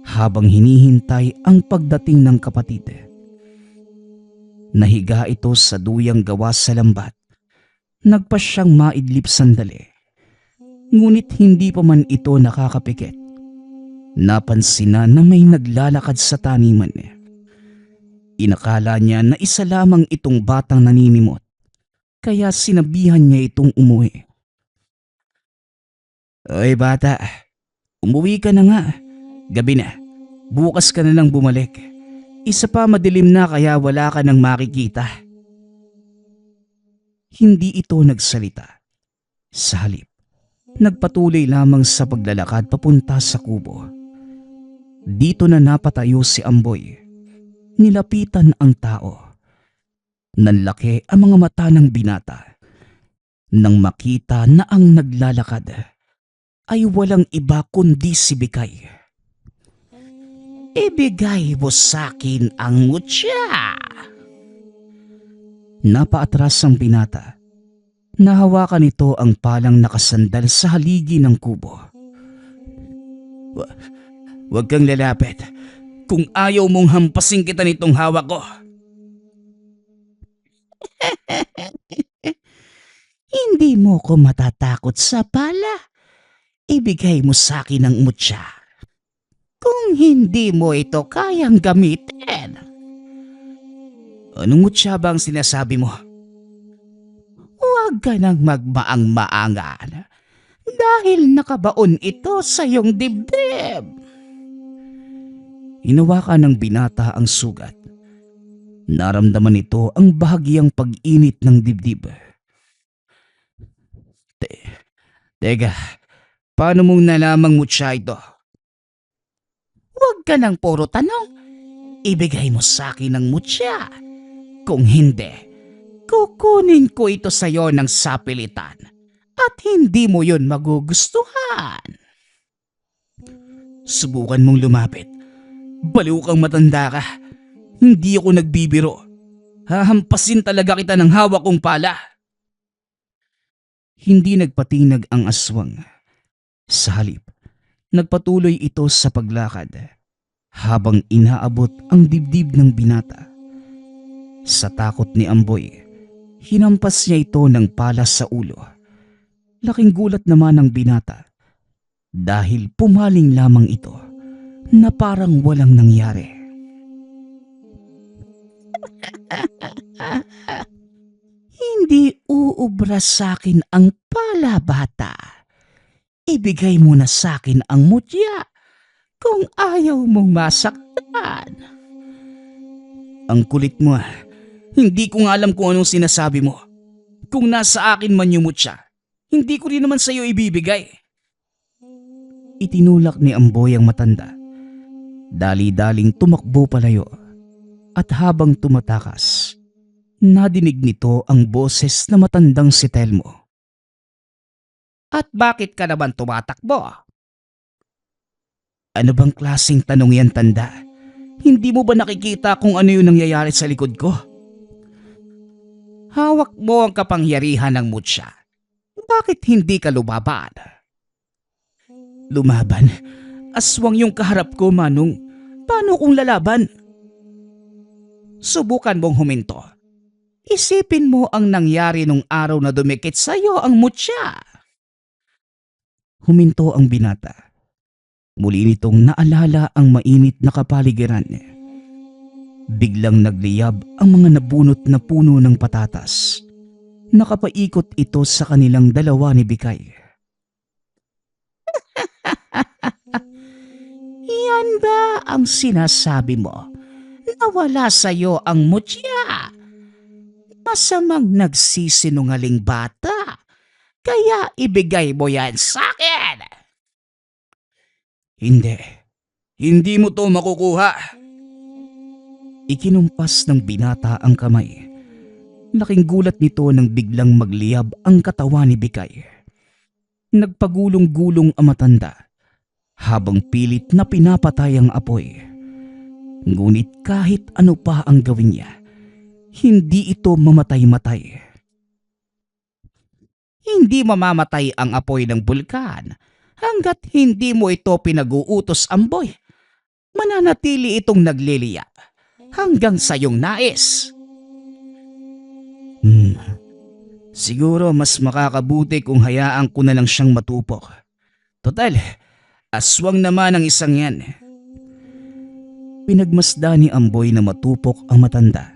habang hinihintay ang pagdating ng kapatid. Nahiga ito sa duyang gawa sa lambat. Nagpa siyang maidlip sandali. Ngunit hindi pa man ito nakakapikit. Napansin na may naglalakad sa taniman. Inakala niya na isa lamang itong batang naninimot, kaya sinabihan niya itong umuwi. "Oy bata, umuwi ka na nga. Gabi na, bukas ka na lang bumalik. Isa pa madilim na kaya wala ka nang makikita." Hindi ito nagsalita. Sa halip, nagpatuloy lamang sa paglalakad papunta sa kubo. Dito na napatayo si Amboy. Nilapitan ang tao. Nanlaki ang mga mata ng binata. Nang makita na ang naglalakad ay walang iba kundi si Bikay. "Ibigay mo sa'kin ang mutya." Napaatras ang binata. Nahawakan nito ang palang nakasandal sa haligi ng kubo. Huwag kang lalapit. Kung ayaw mong hampasin kita nitong hawak ko." "Hindi mo ko matatakot sa pala. Ibigay mo sa akin ang mutya. Kung hindi mo ito kayang gamitin." "Anong mutya ba ang sinasabi mo?" "Huwag ka nang magmaang-maangan dahil nakabaon ito sa iyong dibdib." Hinawakan ng binata ang sugat. Naramdaman nito ang bahagyang pag-init ng dibdib. Teka, paano mong nalamang mutya ito?" "Huwag ka nang puro tanong. Ibigay mo sa akin ang mutya. Kung hindi, kukunin ko ito sa iyo ng sapilitan at hindi mo yon magugustuhan." "Subukan mong lumapit. Baliw kang matanda ka. Hindi ako nagbibiro. Hahampasin talaga kita ng hawak kong pala." Hindi nagpatinag ang aswang. Sa halip, nagpatuloy ito sa paglakad habang inaabot ang dibdib ng binata. Sa takot ni Amboy, hinampas niya ito ng pala sa ulo. Laking gulat naman ng binata dahil pumaling lamang ito na parang walang nangyari. "Hindi uubra sa akin ang pala, bata. Ibigay mo na sa akin ang mutya kung ayaw mong masaktan." "Ang kulit mo. Hindi ko nga alam kung anong sinasabi mo. Kung nasa akin man yung mutya, hindi ko rin naman sa iyo ibibigay." Itinulak ni Amboy ang matanda. Dali-daling tumakbo palayo at habang tumatakas, nadinig nito ang boses na matandang si Telmo. "At bakit ka naman tumatakbo?" "Ano bang klaseng tanong yan, tanda? Hindi mo ba nakikita kung ano yung nangyayari sa likod ko?" "Hawak mo ang kapangyarihan ng mutya. Bakit hindi ka lumaban?" "Lumaban? Aswang yung kaharap ko, Manong. Paano kung lalaban?" "Subukan mong huminto. Isipin mo ang nangyari nung araw na dumikit sa iyo ang mutya." Huminto ang binata. Muli nitong naalala ang mainit na kapaligiran. Biglang nagliyab ang mga nabunot na puno ng patatas. Nakapaikot ito sa kanilang dalawa ni Bikay. "Yan ba ang sinasabi mo? Nawala sa iyo ang mutya? Masamang nagsisinungaling bata. Kaya ibigay mo yan sa akin." "Hindi. Hindi mo to makukuha." Ikinumpas ng binata ang kamay. Laking gulat nito nang biglang magliyab ang katawan ni Bikay. Nagpagulong-gulong ang matanda habang pilit na pinapatay ang apoy. Ngunit kahit ano pa ang gawin niya, Hindi ito mamatay-matay. Hindi mamamatay ang apoy ng bulkan hanggat hindi mo ito pinag-uutos, Amboy. Mananatili itong nagliliya hanggang sa iyong nais. Siguro mas makakabuti kung hayaan ko na lang siyang matupok. Total, aswang naman ang isang yan. Pinagmasda ni Amboy na matupok ang matanda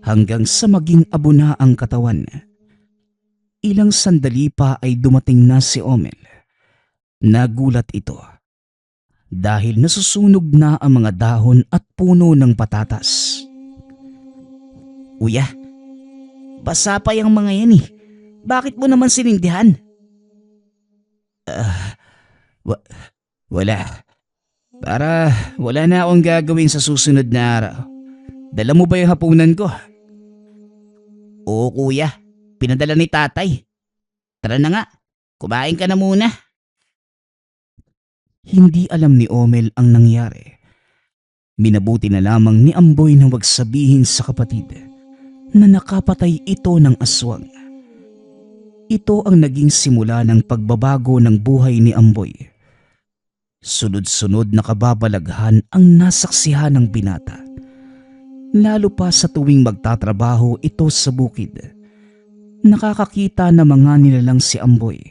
hanggang sa maging abo na ang katawan. Ilang sandali pa ay dumating na si Omel. Nagulat ito dahil nasusunog na ang mga dahon at puno ng patatas. Kuya, basa pa yung mga yan eh. Bakit mo naman sinindihan? Wala. Para wala na akong gagawin sa susunod na araw. Dala mo ba yung hapunan ko? Oo kuya, pinadala ni tatay. Tara na nga, kumain ka na muna. Hindi alam ni Omel ang nangyari. Minabuti na lamang ni Amboy na wag sabihin sa kapatid na nakapatay ito ng aswang. Ito ang naging simula ng pagbabago ng buhay ni Amboy. Sunod-sunod na kababalaghan ang nasaksihan ng binata. Lalo pa sa tuwing magtatrabaho ito sa bukid. Nakakakita na mga nilalang si Amboy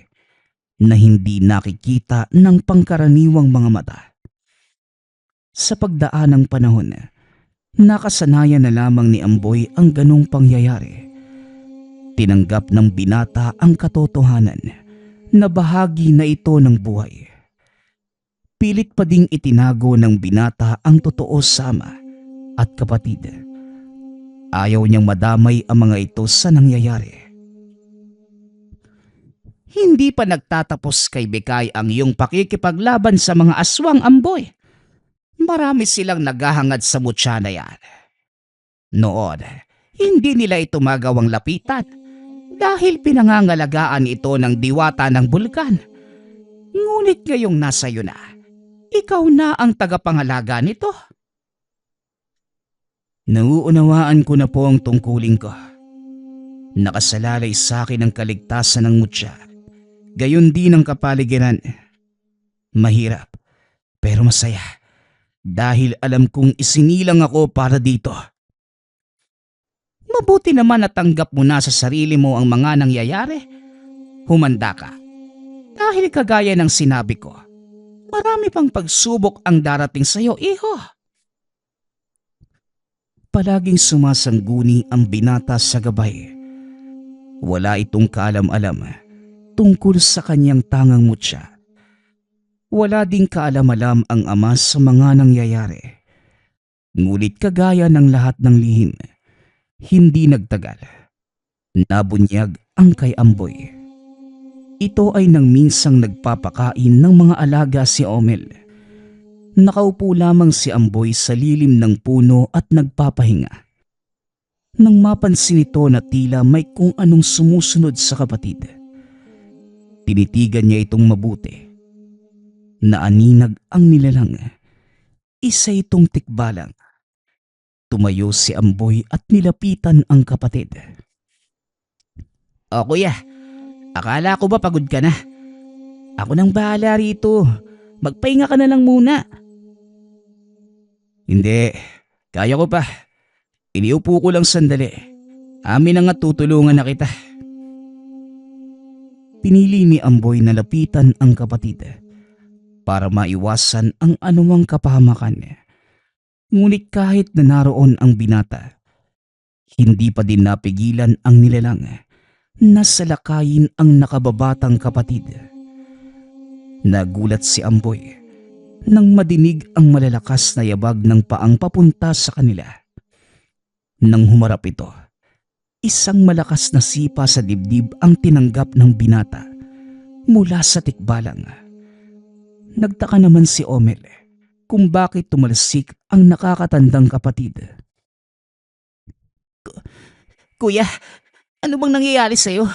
na hindi nakikita ng pangkaraniwang mga mata. Sa pagdaan ng panahon, nakasanayan na lamang ni Amboy ang ganong pangyayari. Tinanggap ng binata ang katotohanan na bahagi na ito ng buhay. Pilit pa ding itinago ng binata ang totoo sa ama at kapatid. Ayaw niyang madamay ang mga ito sa nangyayari. Hindi pa nagtatapos kay Bekay ang iyong pakikipaglaban sa mga aswang, Amboy. Marami silang naghahangad sa mutya na yan. Noon, hindi nila ito magawang lapitan dahil pinangangalagaan ito ng diwata ng bulkan. Ngunit ngayong nasa iyo na, ikaw na ang tagapangalaga nito. Nauunawaan ko na po ang tungkulin ko. Nakasalalay sa akin ang kaligtasan ng mutya. Gayon din ang kapaligiran. Mahirap, pero masaya. Dahil alam kong isinilang ako para dito. Mabuti naman natanggap mo na sa sarili mo ang mga nangyayari. Humanda ka. Dahil kagaya ng sinabi ko, marami pang pagsubok ang darating sa iyo, iho. Palaging sumasangguni ang binata sa gabay. Wala itong kaalam-alam tungkol sa kanyang tangang mutya. Wala ding kaalam-alam ang ama sa mga nangyayari. Ngunit kagaya ng lahat ng lihim, hindi nagtagal. Nabunyag ang kay Amboy. Ito ay nang minsang nagpapakain ng mga alaga si Omel. Nakaupo lamang si Amboy sa lilim ng puno at nagpapahinga. Nang mapansin ito na tila may kung anong sumusunod sa kapatid, tinitigan niya itong mabuti. Naaninag ang nilalang. Isa itong tikbalang. Tumayo si Amboy at nilapitan ang kapatid. O kuya, akala ko ba pagod ka na? Ako nang bahala rito. Magpahinga ka na lang muna. Hindi, kaya ko pa. Iniupo ko lang sandali. Amin na nga tutulungan na kita. Pinili ni Amboy na lapitan ang kapatid para maiwasan ang anumang kapahamakan. Ngunit kahit na naroon ang binata, hindi pa din napigilan ang nilalang na salakayin ang nakababatang kapatid. Nagulat si Amboy nang madinig ang malalakas na yabag ng paang papunta sa kanila. Nang humarap ito, isang malakas na sipa sa dibdib ang tinanggap ng binata mula sa tikbalang. Nagtaka naman si Omel kung bakit tumalsik ang nakakatandang kapatid. Kuya, ano bang nangyayari sa'yo?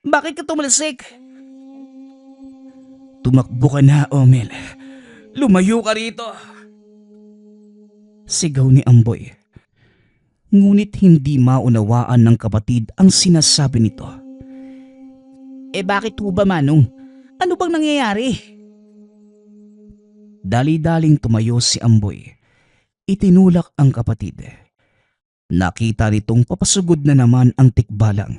Bakit ka tumalsik? Tumakbo ka na, Omel. Lumayo ka rito. Sigaw ni Amboy. Ngunit hindi maunawaan ng kapatid ang sinasabi nito. Bakit ho ba, Manong? Ano bang nangyayari? Dali-daling tumayo si Amboy. Itinulak ang kapatid. Nakita nitong papasugod na naman ang tikbalang.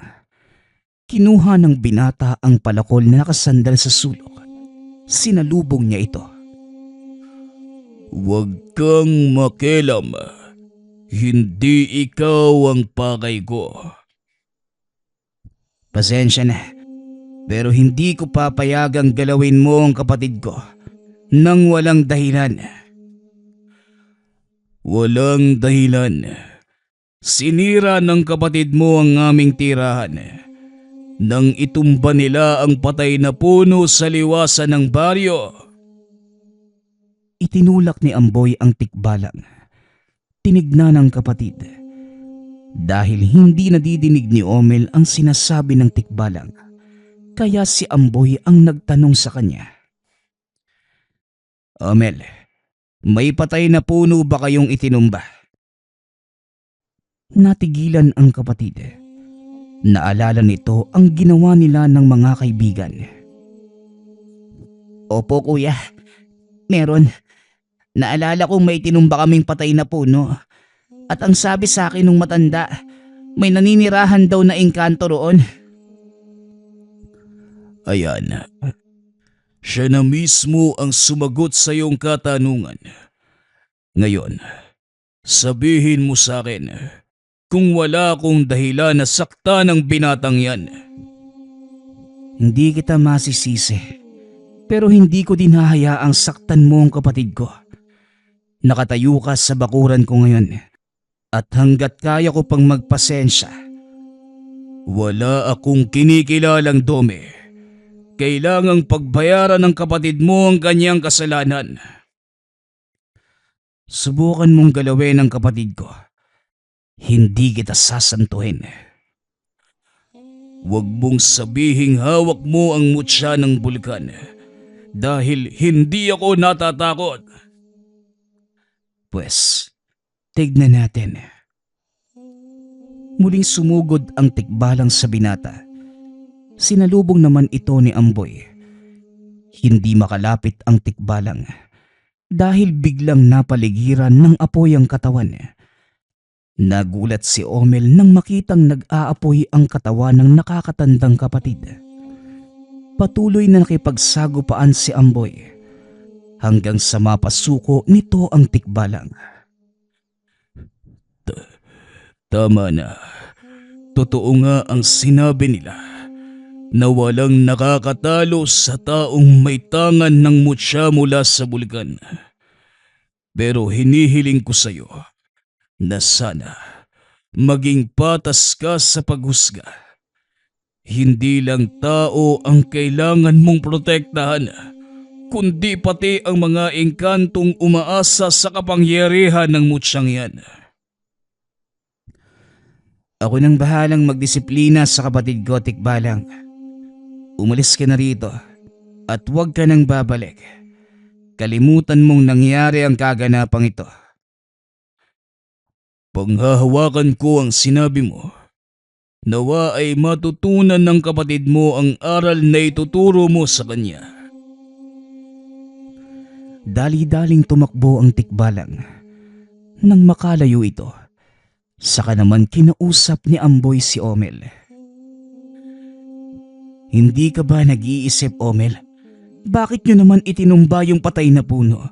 Kinuha ng binata ang palakol na nakasandal sa sulok. Sinalubong niya ito. Huwag kang makialam. Hindi ikaw ang pakay ko. Pasensya na, pero hindi ko papayagang galawin mo ang kapatid ko nang walang dahilan. Walang dahilan. Sinira ng kapatid mo ang aming tirahan. Nang itumba nila ang patay na puno sa liwasan ng baryo. Itinulak ni Amboy ang tikbalang. Tinignan ng kapatid. Dahil hindi nadidinig ni Omel ang sinasabi ng tikbalang, kaya si Amboy ang nagtanong sa kanya. Omel, may patay na puno ba kayong itinumba? Natigilan ang kapatid. Naalala nito ang ginawa nila ng mga kaibigan. Opo kuya, meron. Naalala kong may tinumba kaming patay na puno. At ang sabi sa akin nung matanda, may naninirahan daw na engkanto roon. Ayan. Siya na mismo ang sumagot sa iyong katanungan. Ngayon, sabihin mo sa akin kung wala akong dahilan na sakta ng binatang yan. Hindi kita masisisi, pero hindi ko din hahayaang saktan mo ang kapatid ko. Nakatayo ka sa bakuran ko ngayon at hanggat kaya ko pang magpasensya. Wala akong kinikilalang dome. Kailangang pagbayaran ng kapatid mo ang kanyang kasalanan. Subukan mong galawin ang kapatid ko. Hindi kita sasantuhin. Huwag mong sabihing hawak mo ang mutya ng bulkan dahil hindi ako natatakot. Pwes, tignan natin. Muling sumugod ang tikbalang sa binata. Sinalubong naman ito ni Amboy. Hindi makalapit ang tikbalang dahil biglang napaligiran ng apoy ang katawan. Nagulat si Omel nang makitang nag-aapoy ang katawan ng nakakatandang kapatid. Patuloy na nakipagsagupaan si Amboy hanggang sa mapasuko nito ang tikbalang. Tama na. Totoo nga ang sinabi nila na walang nakakatalo sa taong may tangan ng mutya mula sa bulkan. Pero hinihiling ko sa iyo na sana maging patas ka sa paghusga. Hindi lang tao ang kailangan mong protektahan, kundi pati ang mga engkantong umaasa sa kapangyarihan ng mutsyang yan. Ako nang bahalang magdisiplina sa kapatid ko, tikbalang. Umalis ka na rito at huwag ka nang babalik. Kalimutan mong nangyari ang kaganapang ito. Panghahawakan ko ang sinabi mo. Nawa ay matutunan ng kapatid mo ang aral na ituturo mo sa kanya. Dali-daling tumakbo ang tikbalang. Nang makalayo ito, saka naman kinausap ni Amboy si Omel. Hindi ka ba nag-iisip, Omel? Bakit nyo naman itinumba yung patay na puno?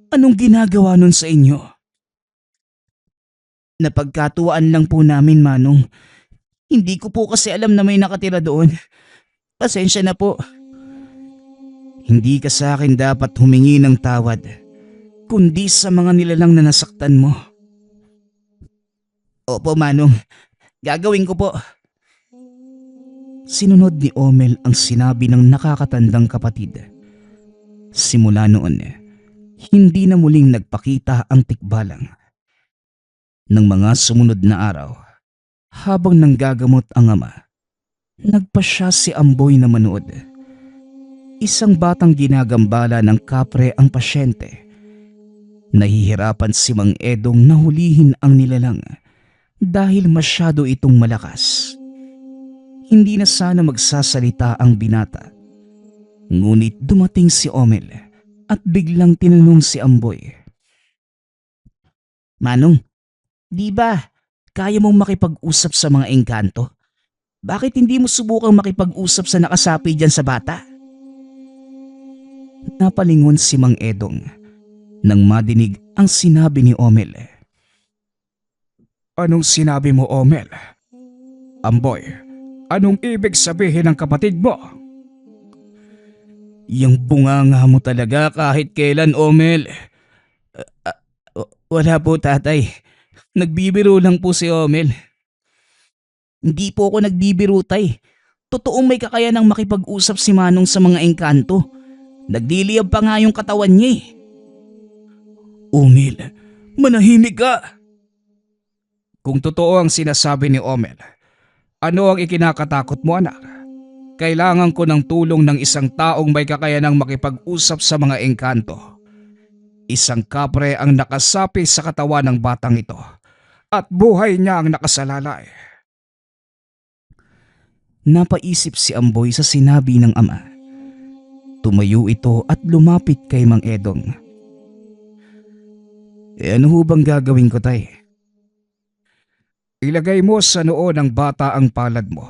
Anong ginagawa nun sa inyo? Napagkatuwaan lang po namin, Manong. Hindi ko po kasi alam na may nakatira doon. Pasensya na po. Hindi ka sa akin dapat humingi ng tawad, kundi sa mga nilalang na nasaktan mo. Opo, Manong. Gagawin ko po. Sinunod ni Omel ang sinabi ng nakakatandang kapatid. Simula noon, hindi na muling nagpakita ang tikbalang. Nang mga sumunod na araw, habang nanggagamot ang ama, nagpasya si Amboy na manood. Isang batang ginagambala ng kapre ang pasyente. Nahihirapan si Mang Edong na hulihin ang nilalang dahil masyado itong malakas. Hindi na sana magsasalita ang binata. Ngunit dumating si Omel at biglang tinanong si Amboy. Manong, di ba kaya mong makipag-usap sa mga engkanto? Bakit hindi mo subukang makipag-usap sa nakasapi dyan sa bata? Napalingon si Mang Edong nang madinig ang sinabi ni Omel. Anong sinabi mo, Omel? Amboy, anong ibig sabihin ng kapatid mo? Yung bunganga mo talaga kahit kailan, Omel. Wala po, tatay. Nagbibiro lang po si Omel. Hindi po ako nagbibiro, tay. Totoong may kakayanang makipag-usap si Manong sa mga engkanto. Nagdiliyab pa nga yung katawan niya eh. Omel, manahimik ka! Kung totoo ang sinasabi ni Omel, ano ang ikinakatakot mo, anak? Kailangan ko ng tulong ng isang taong may kakayanang makipag-usap sa mga engkanto. Isang kapre ang nakasapi sa katawan ng batang ito at buhay niya ang nakasalalay. Napaisip si Amboy sa sinabi ng ama. Tumayo ito at lumapit kay Mang Edong. Ano ho bang gagawin ko, tay? Ilagay mo sa noo ng bata ang palad mo.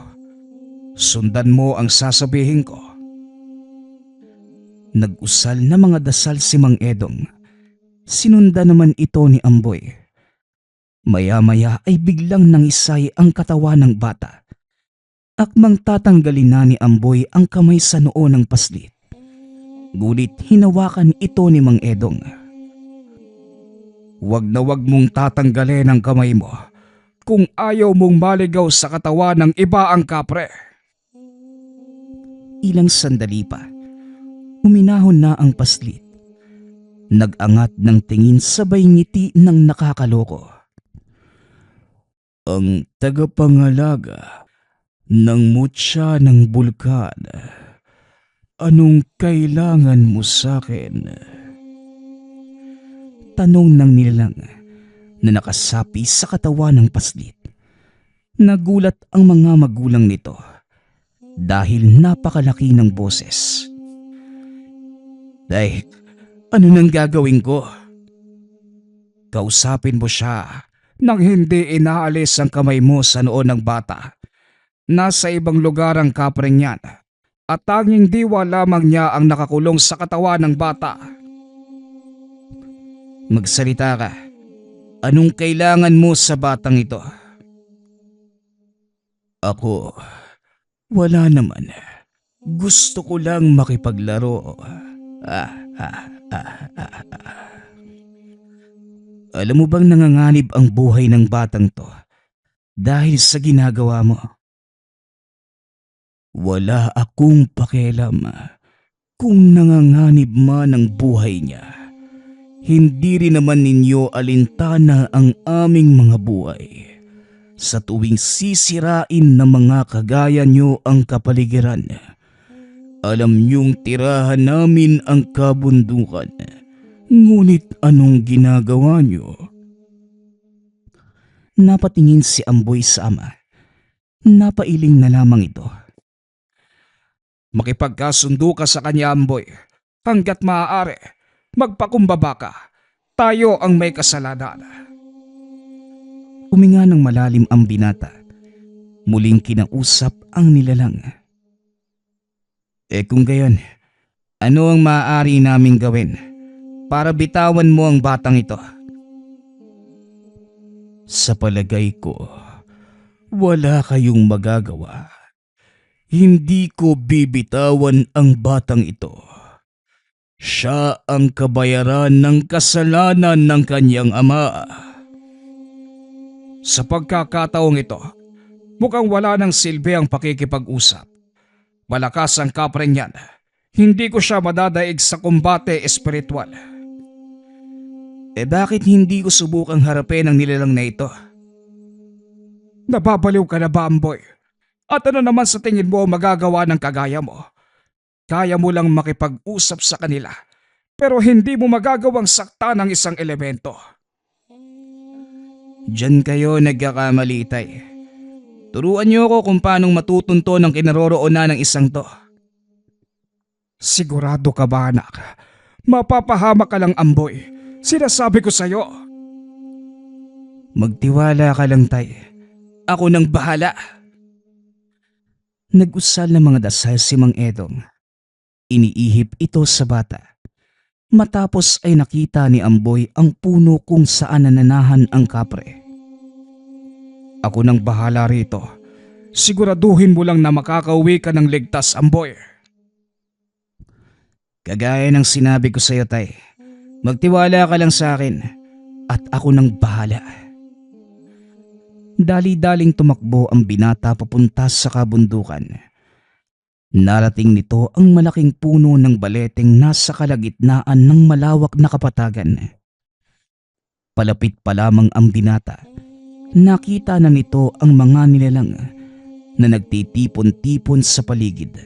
Sundan mo ang sasabihin ko. Nag-usal na mga dasal si Mang Edong. Sinundan naman ito ni Amboy. Maya-maya ay biglang nangisay ang katawan ng bata. Akmang tatanggalin na ni Amboy ang kamay sa noo ng paslit. Ngunit hinawakan ito ni Mang Edong. Wag na wag mong tatanggalin ang kamay mo kung ayaw mong maligaw sa katawan ng iba ang kapre. Ilang sandali pa, huminahon na ang paslit. Nag-angat ng tingin sabay ngiti ng nakakaloko. Ang tagapangalaga ng mutya ng bulkan, anong kailangan mo sa akin? Tanong ng nilalang na nakasapi sa katawan ng paslit. Nagulat ang mga magulang nito dahil napakalaki ng boses. Day, ano nang gagawin ko? Kausapin mo siya nang hindi inaalis ang kamay mo sa noo ng bata. Nasa ibang lugar ang kapreng yan at tanging diwa lamang niya ang nakakulong sa katawan ng bata. Magsalita ka. Anong kailangan mo sa batang ito? Ako, wala naman. Gusto ko lang makipaglaro. Alam mo bang nanganganib ang buhay ng batang to dahil sa ginagawa mo? Wala akong pakialam kung nanganganib man ang buhay niya. Hindi rin naman ninyo alintana ang aming mga buhay sa tuwing sisirain ng mga kagaya nyo ang kapaligiran. Alam niyong tirahan namin ang kabundukan, ngunit anong ginagawa nyo? Napatingin si Amboy sa ama. Napailing na lamang ito. Makipagkasundo ka sa kanya, Amboy. Hanggat maaari, magpakumbaba ka. Tayo ang may kasalanan. Huminga ng malalim ang binata. Muling kinausap ang nilalang. Kung gayon, ano ang maaari naming gawin para bitawan mo ang batang ito? Sa palagay ko, wala kayong magagawa. Hindi ko bibitawan ang batang ito. Siya ang kabayaran ng kasalanan ng kanyang ama. Sa pagkakataong ito, mukhang wala ng silbi ang pakikipag-usap. Malakas ang kapreng yan. Hindi ko siya madadaig sa kumbate espiritual. Bakit hindi ko subukang harapin ang nilalang na ito? Nababaliw ka na ba, Amboy? At ano naman sa tingin mo magagawa ng kagaya mo? Kaya mo lang makipag-usap sa kanila, pero hindi mo magagawang sakta ng isang elemento. Diyan kayo nagkakamali, Tay. Turuan niyo ako kung paanong matutunto ng kinaroroonan ng isang to. Sigurado ka ba, anak? Mapapahamak ka lang, Amboy. Sinasabi ko sa'yo. Magtiwala ka lang, Tay. Ako nang bahala. Nag-usal ng mga dasal si Mang Edong. Iniihip ito sa bata. Matapos ay nakita ni Amboy ang puno kung saan nananahan ang kapre. Ako nang bahala rito. Siguraduhin mo lang na makakauwi ka ng ligtas, Amboy. Kagaya ng sinabi ko sa'yo, Tay. Magtiwala ka lang sa akin at ako nang bahala. Dali-daling tumakbo ang binata papunta sa kabundukan. Narating nito ang malaking puno ng baleteng nasa kalagitnaan ng malawak na kapatagan. Palapit pa lamang ang binata. Nakita na nito ang mga nilalang na nagtitipon-tipon sa paligid.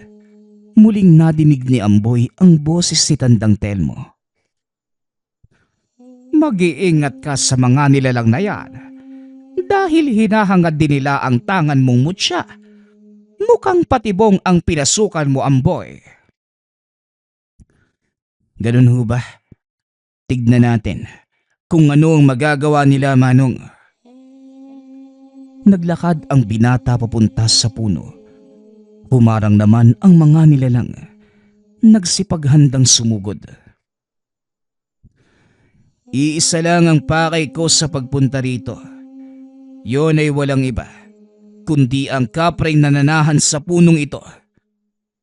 Muling nadinig ni Amboy ang boses ni Tandang Telmo. Mag-iingat ka sa mga nilalang na yan. Dahil hinahangad din nila ang tangan mong mutya. Mukhang patibong ang pinasukan mo, Amboy. Ganun ho ba? Tignan natin kung ano ang magagawa nila, Manong. Naglakad ang binata papunta sa puno. Humarang naman ang mga nilalang. Nagsipaghandang sumugod. Iisa lang ang pakay ko sa pagpunta rito. Yon ay walang iba, kundi ang kapreng nananahan sa punong ito.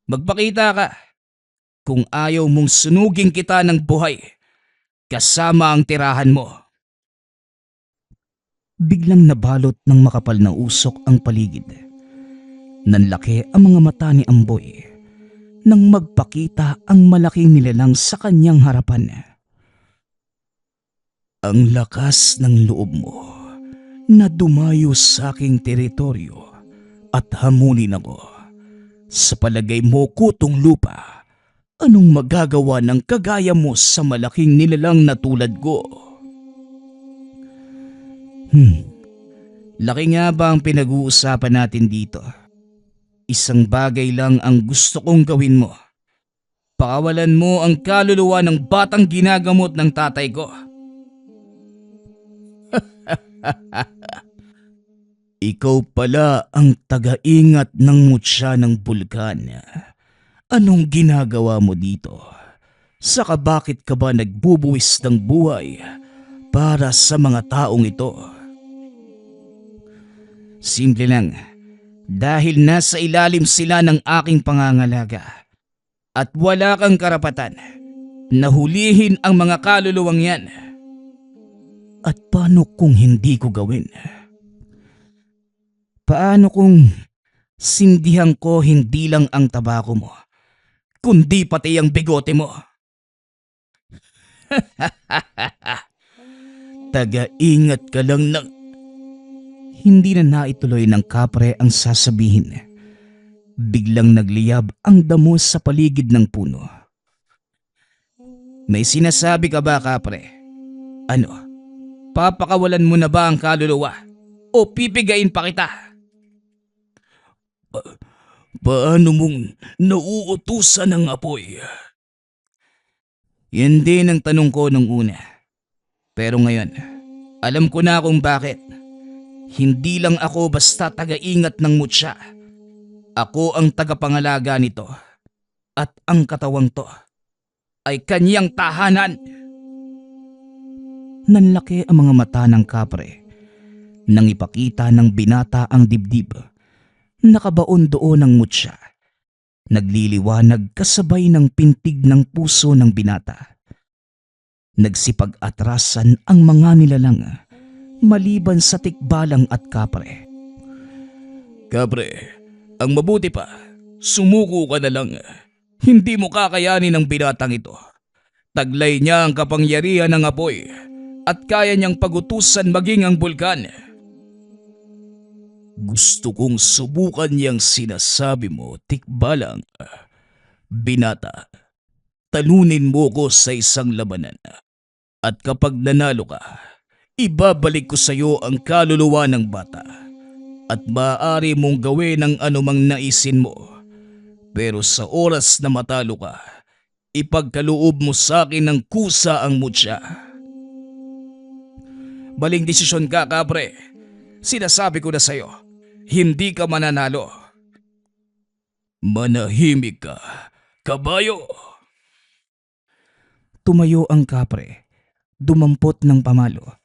Magpakita ka kung ayaw mong sunugin kita ng buhay, kasama ang tirahan mo. Biglang nabalot ng makapal na usok ang paligid. Nanlaki ang mga mata ni Amboy nang magpakita ang malaking nilalang sa kanyang harapan. Ang lakas ng loob mo na dumayo sa aking teritoryo at hamunin ako. Sa palagay mo, kutong lupa, anong magagawa ng kagaya mo sa malaking nilalang na tulad ko? Laki nga ba ang pinag-uusapan natin dito? Isang bagay lang ang gusto kong gawin mo. Pakawalan mo ang kaluluwa ng batang ginagamot ng tatay ko. Ikaw pala ang taga-ingat ng mutya ng bulkan. Anong ginagawa mo dito? Saka bakit ka ba nagbubuwis ng buhay para sa mga taong ito? Simple lang, dahil nasa ilalim sila ng aking pangangalaga at wala kang karapatan na hulihin ang mga kaluluwang yan. At paano kung hindi ko gawin? Paano kung sindihan ko hindi lang ang tabako mo, kundi pati ang bigote mo? Taga-ingat ka lang ng... Hindi na naituloy ng kapre ang sasabihin. Biglang nagliyab ang damo sa paligid ng puno. May sinasabi ka ba, kapre? Ano? Papakawalan mo na ba ang kaluluwa? O pipigain pa kita? Paano mong nauutusan ng apoy? Yan din ang tanong ko nung una. Pero ngayon, alam ko na kung bakit. Hindi lang ako basta taga-ingat ng mutya. Ako ang tagapangalaga nito. At ang katawang to ay kanyang tahanan. Nanlaki ang mga mata ng kapre nang ipakita ng binata ang dibdib. Nakabaon doon ang mutya. Nagliliwanag kasabay ng pintig ng puso ng binata. Nagsipag-atrasan ang mga nilalang maliban sa tikbalang at kapre. Kapre, ang mabuti pa, sumuko ka na lang. Hindi mo kakayanin ang binatang ito. Taglay niya ang kapangyarihan ng apoy at kaya niyang pagutusan maging ang bulkan. Gusto kong subukan niyang sinasabi mo, tikbalang. Binata, talunin mo ko sa isang labanan. At kapag nanalo ka, Ibabalik ko sa iyo ang kaluluwa ng bata at maaari mong gawin ang anumang naisin mo. Pero sa oras na matalo ka, ipagkaloob mo sa akin ng kusa ang mutya. Maling desisyon ka, kapre. Sinasabi ko na sa iyo, hindi ka mananalo. Manahimik ka, kabayo. Tumayo ang kapre, dumampot ng pamalo.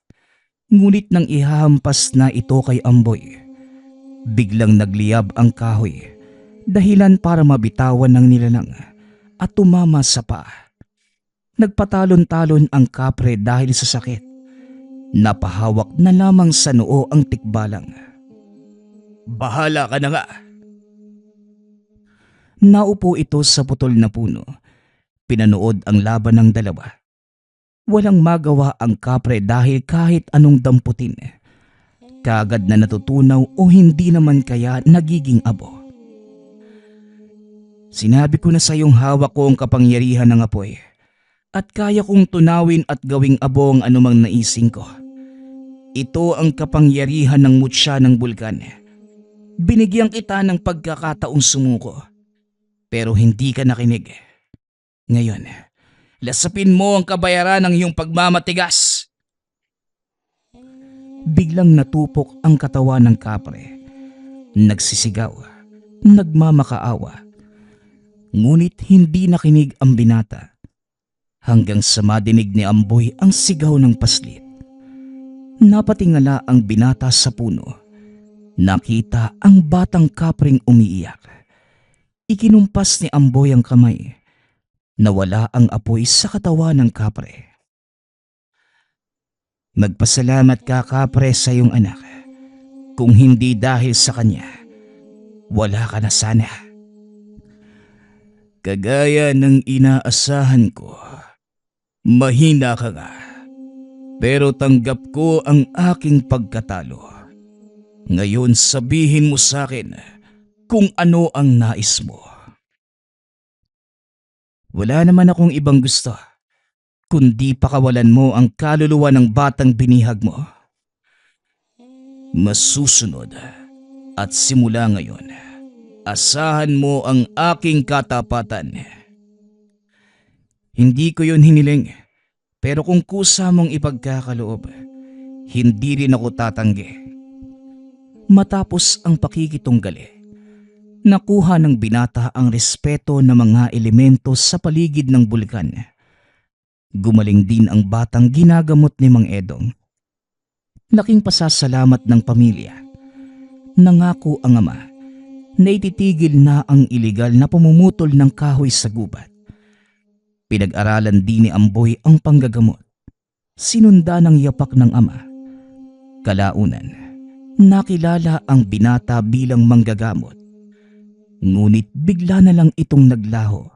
Ngunit nang ihahampas na ito kay Amboy, biglang nagliyab ang kahoy, dahilan para mabitawan ng nilalang at tumama sa paa. Nagpatalon-talon ang kapre dahil sa sakit. Napahawak na lamang sa noo ang tikbalang. Bahala ka na nga. Naupo ito sa putol na puno. Pinanood ang laban ng dalawa. Walang magawa ang kapre dahil kahit anong damputin, kaagad na natutunaw o hindi naman kaya nagiging abo. Sinabi ko na sa iyong hawak ko ang kapangyarihan ng apoy at kaya kong tunawin at gawing abo ang anumang naising ko. Ito ang kapangyarihan ng mutya ng bulkan. Binigyan kita ng pagkakataong sumuko, pero hindi ka nakinig. Ngayon, lasapin mo ang kabayaran ng iyong pagmamatigas. Biglang natupok ang katawan ng kapre. Nagsisigaw, nagmamakaawa. Ngunit hindi nakinig ang binata. Hanggang sa madinig ni Amboy ang sigaw ng paslit. Napatingala ang binata sa puno. Nakita ang batang kapreng umiiyak. Ikinumpas ni Amboy ang kamay. Nawala ang apoy sa katawan ng kapre. Magpasalamat ka, kapre, sa iyong anak. Kung hindi dahil sa kanya, wala ka na sana. Kagaya ng inaasahan ko, mahina ka nga. Pero tanggap ko ang aking pagkatalo. Ngayon sabihin mo sa akin kung ano ang nais mo. Wala naman akong ibang gusto, kundi pakawalan mo ang kaluluwa ng batang binihag mo. Masusunod at simula ngayon, asahan mo ang aking katapatan. Hindi ko yun hiniling, pero kung kusa mong ipagkakaloob, hindi rin ako tatanggi. Matapos ang pakikitunggali, nakuha ng binata ang respeto ng mga elemento sa paligid ng bulkan. Gumaling din ang batang ginagamot ni Mang Edong. Laking pasasalamat ng pamilya. Nangako ang ama na ititigil na ang iligal na pumumutol ng kahoy sa gubat. Pinag-aralan din ni Amboy ang panggagamot. Sinunda ng yapak ng ama. Kalaunan, nakilala ang binata bilang manggagamot. Ngunit bigla na lang itong naglaho.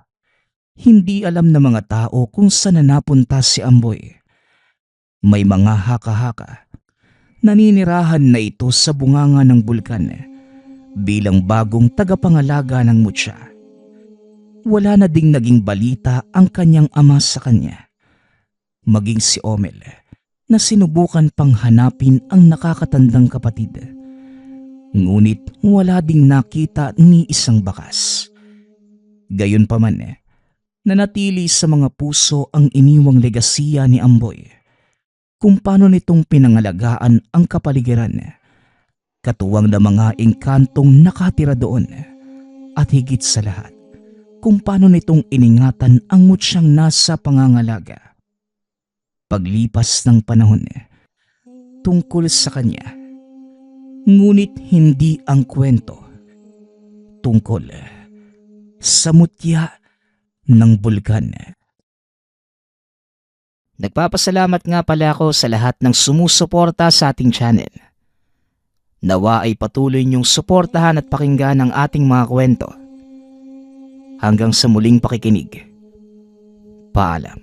Hindi alam ng mga tao kung saan napunta si Amboy. May mga haka-haka. Naninirahan na ito sa bunganga ng bulkan bilang bagong tagapangalaga ng mutya. Wala na ding naging balita ang kanyang ama sa kanya. Maging si Omel na sinubukan pang hanapin ang nakakatandang kapatid. Ngunit wala ding nakita ni isang bakas. Gayunpaman, nanatili sa mga puso ang iniwang legasiya ni Amboy. Kung paano nitong pinangalagaan ang kapaligiran, katuwang na mga engkantong nakatira doon, at higit sa lahat, kung paano nitong iningatan ang mutsyang nasa pangangalaga. Paglipas ng panahon, tungkol sa kanya, ngunit hindi ang kwento tungkol sa mutya ng bulkan. Nagpapasalamat nga pala ako sa lahat ng sumusuporta sa ating channel. Nawa ay patuloy niyong suportahan at pakinggan ang ating mga kwento. Hanggang sa muling pakikinig. Paalam.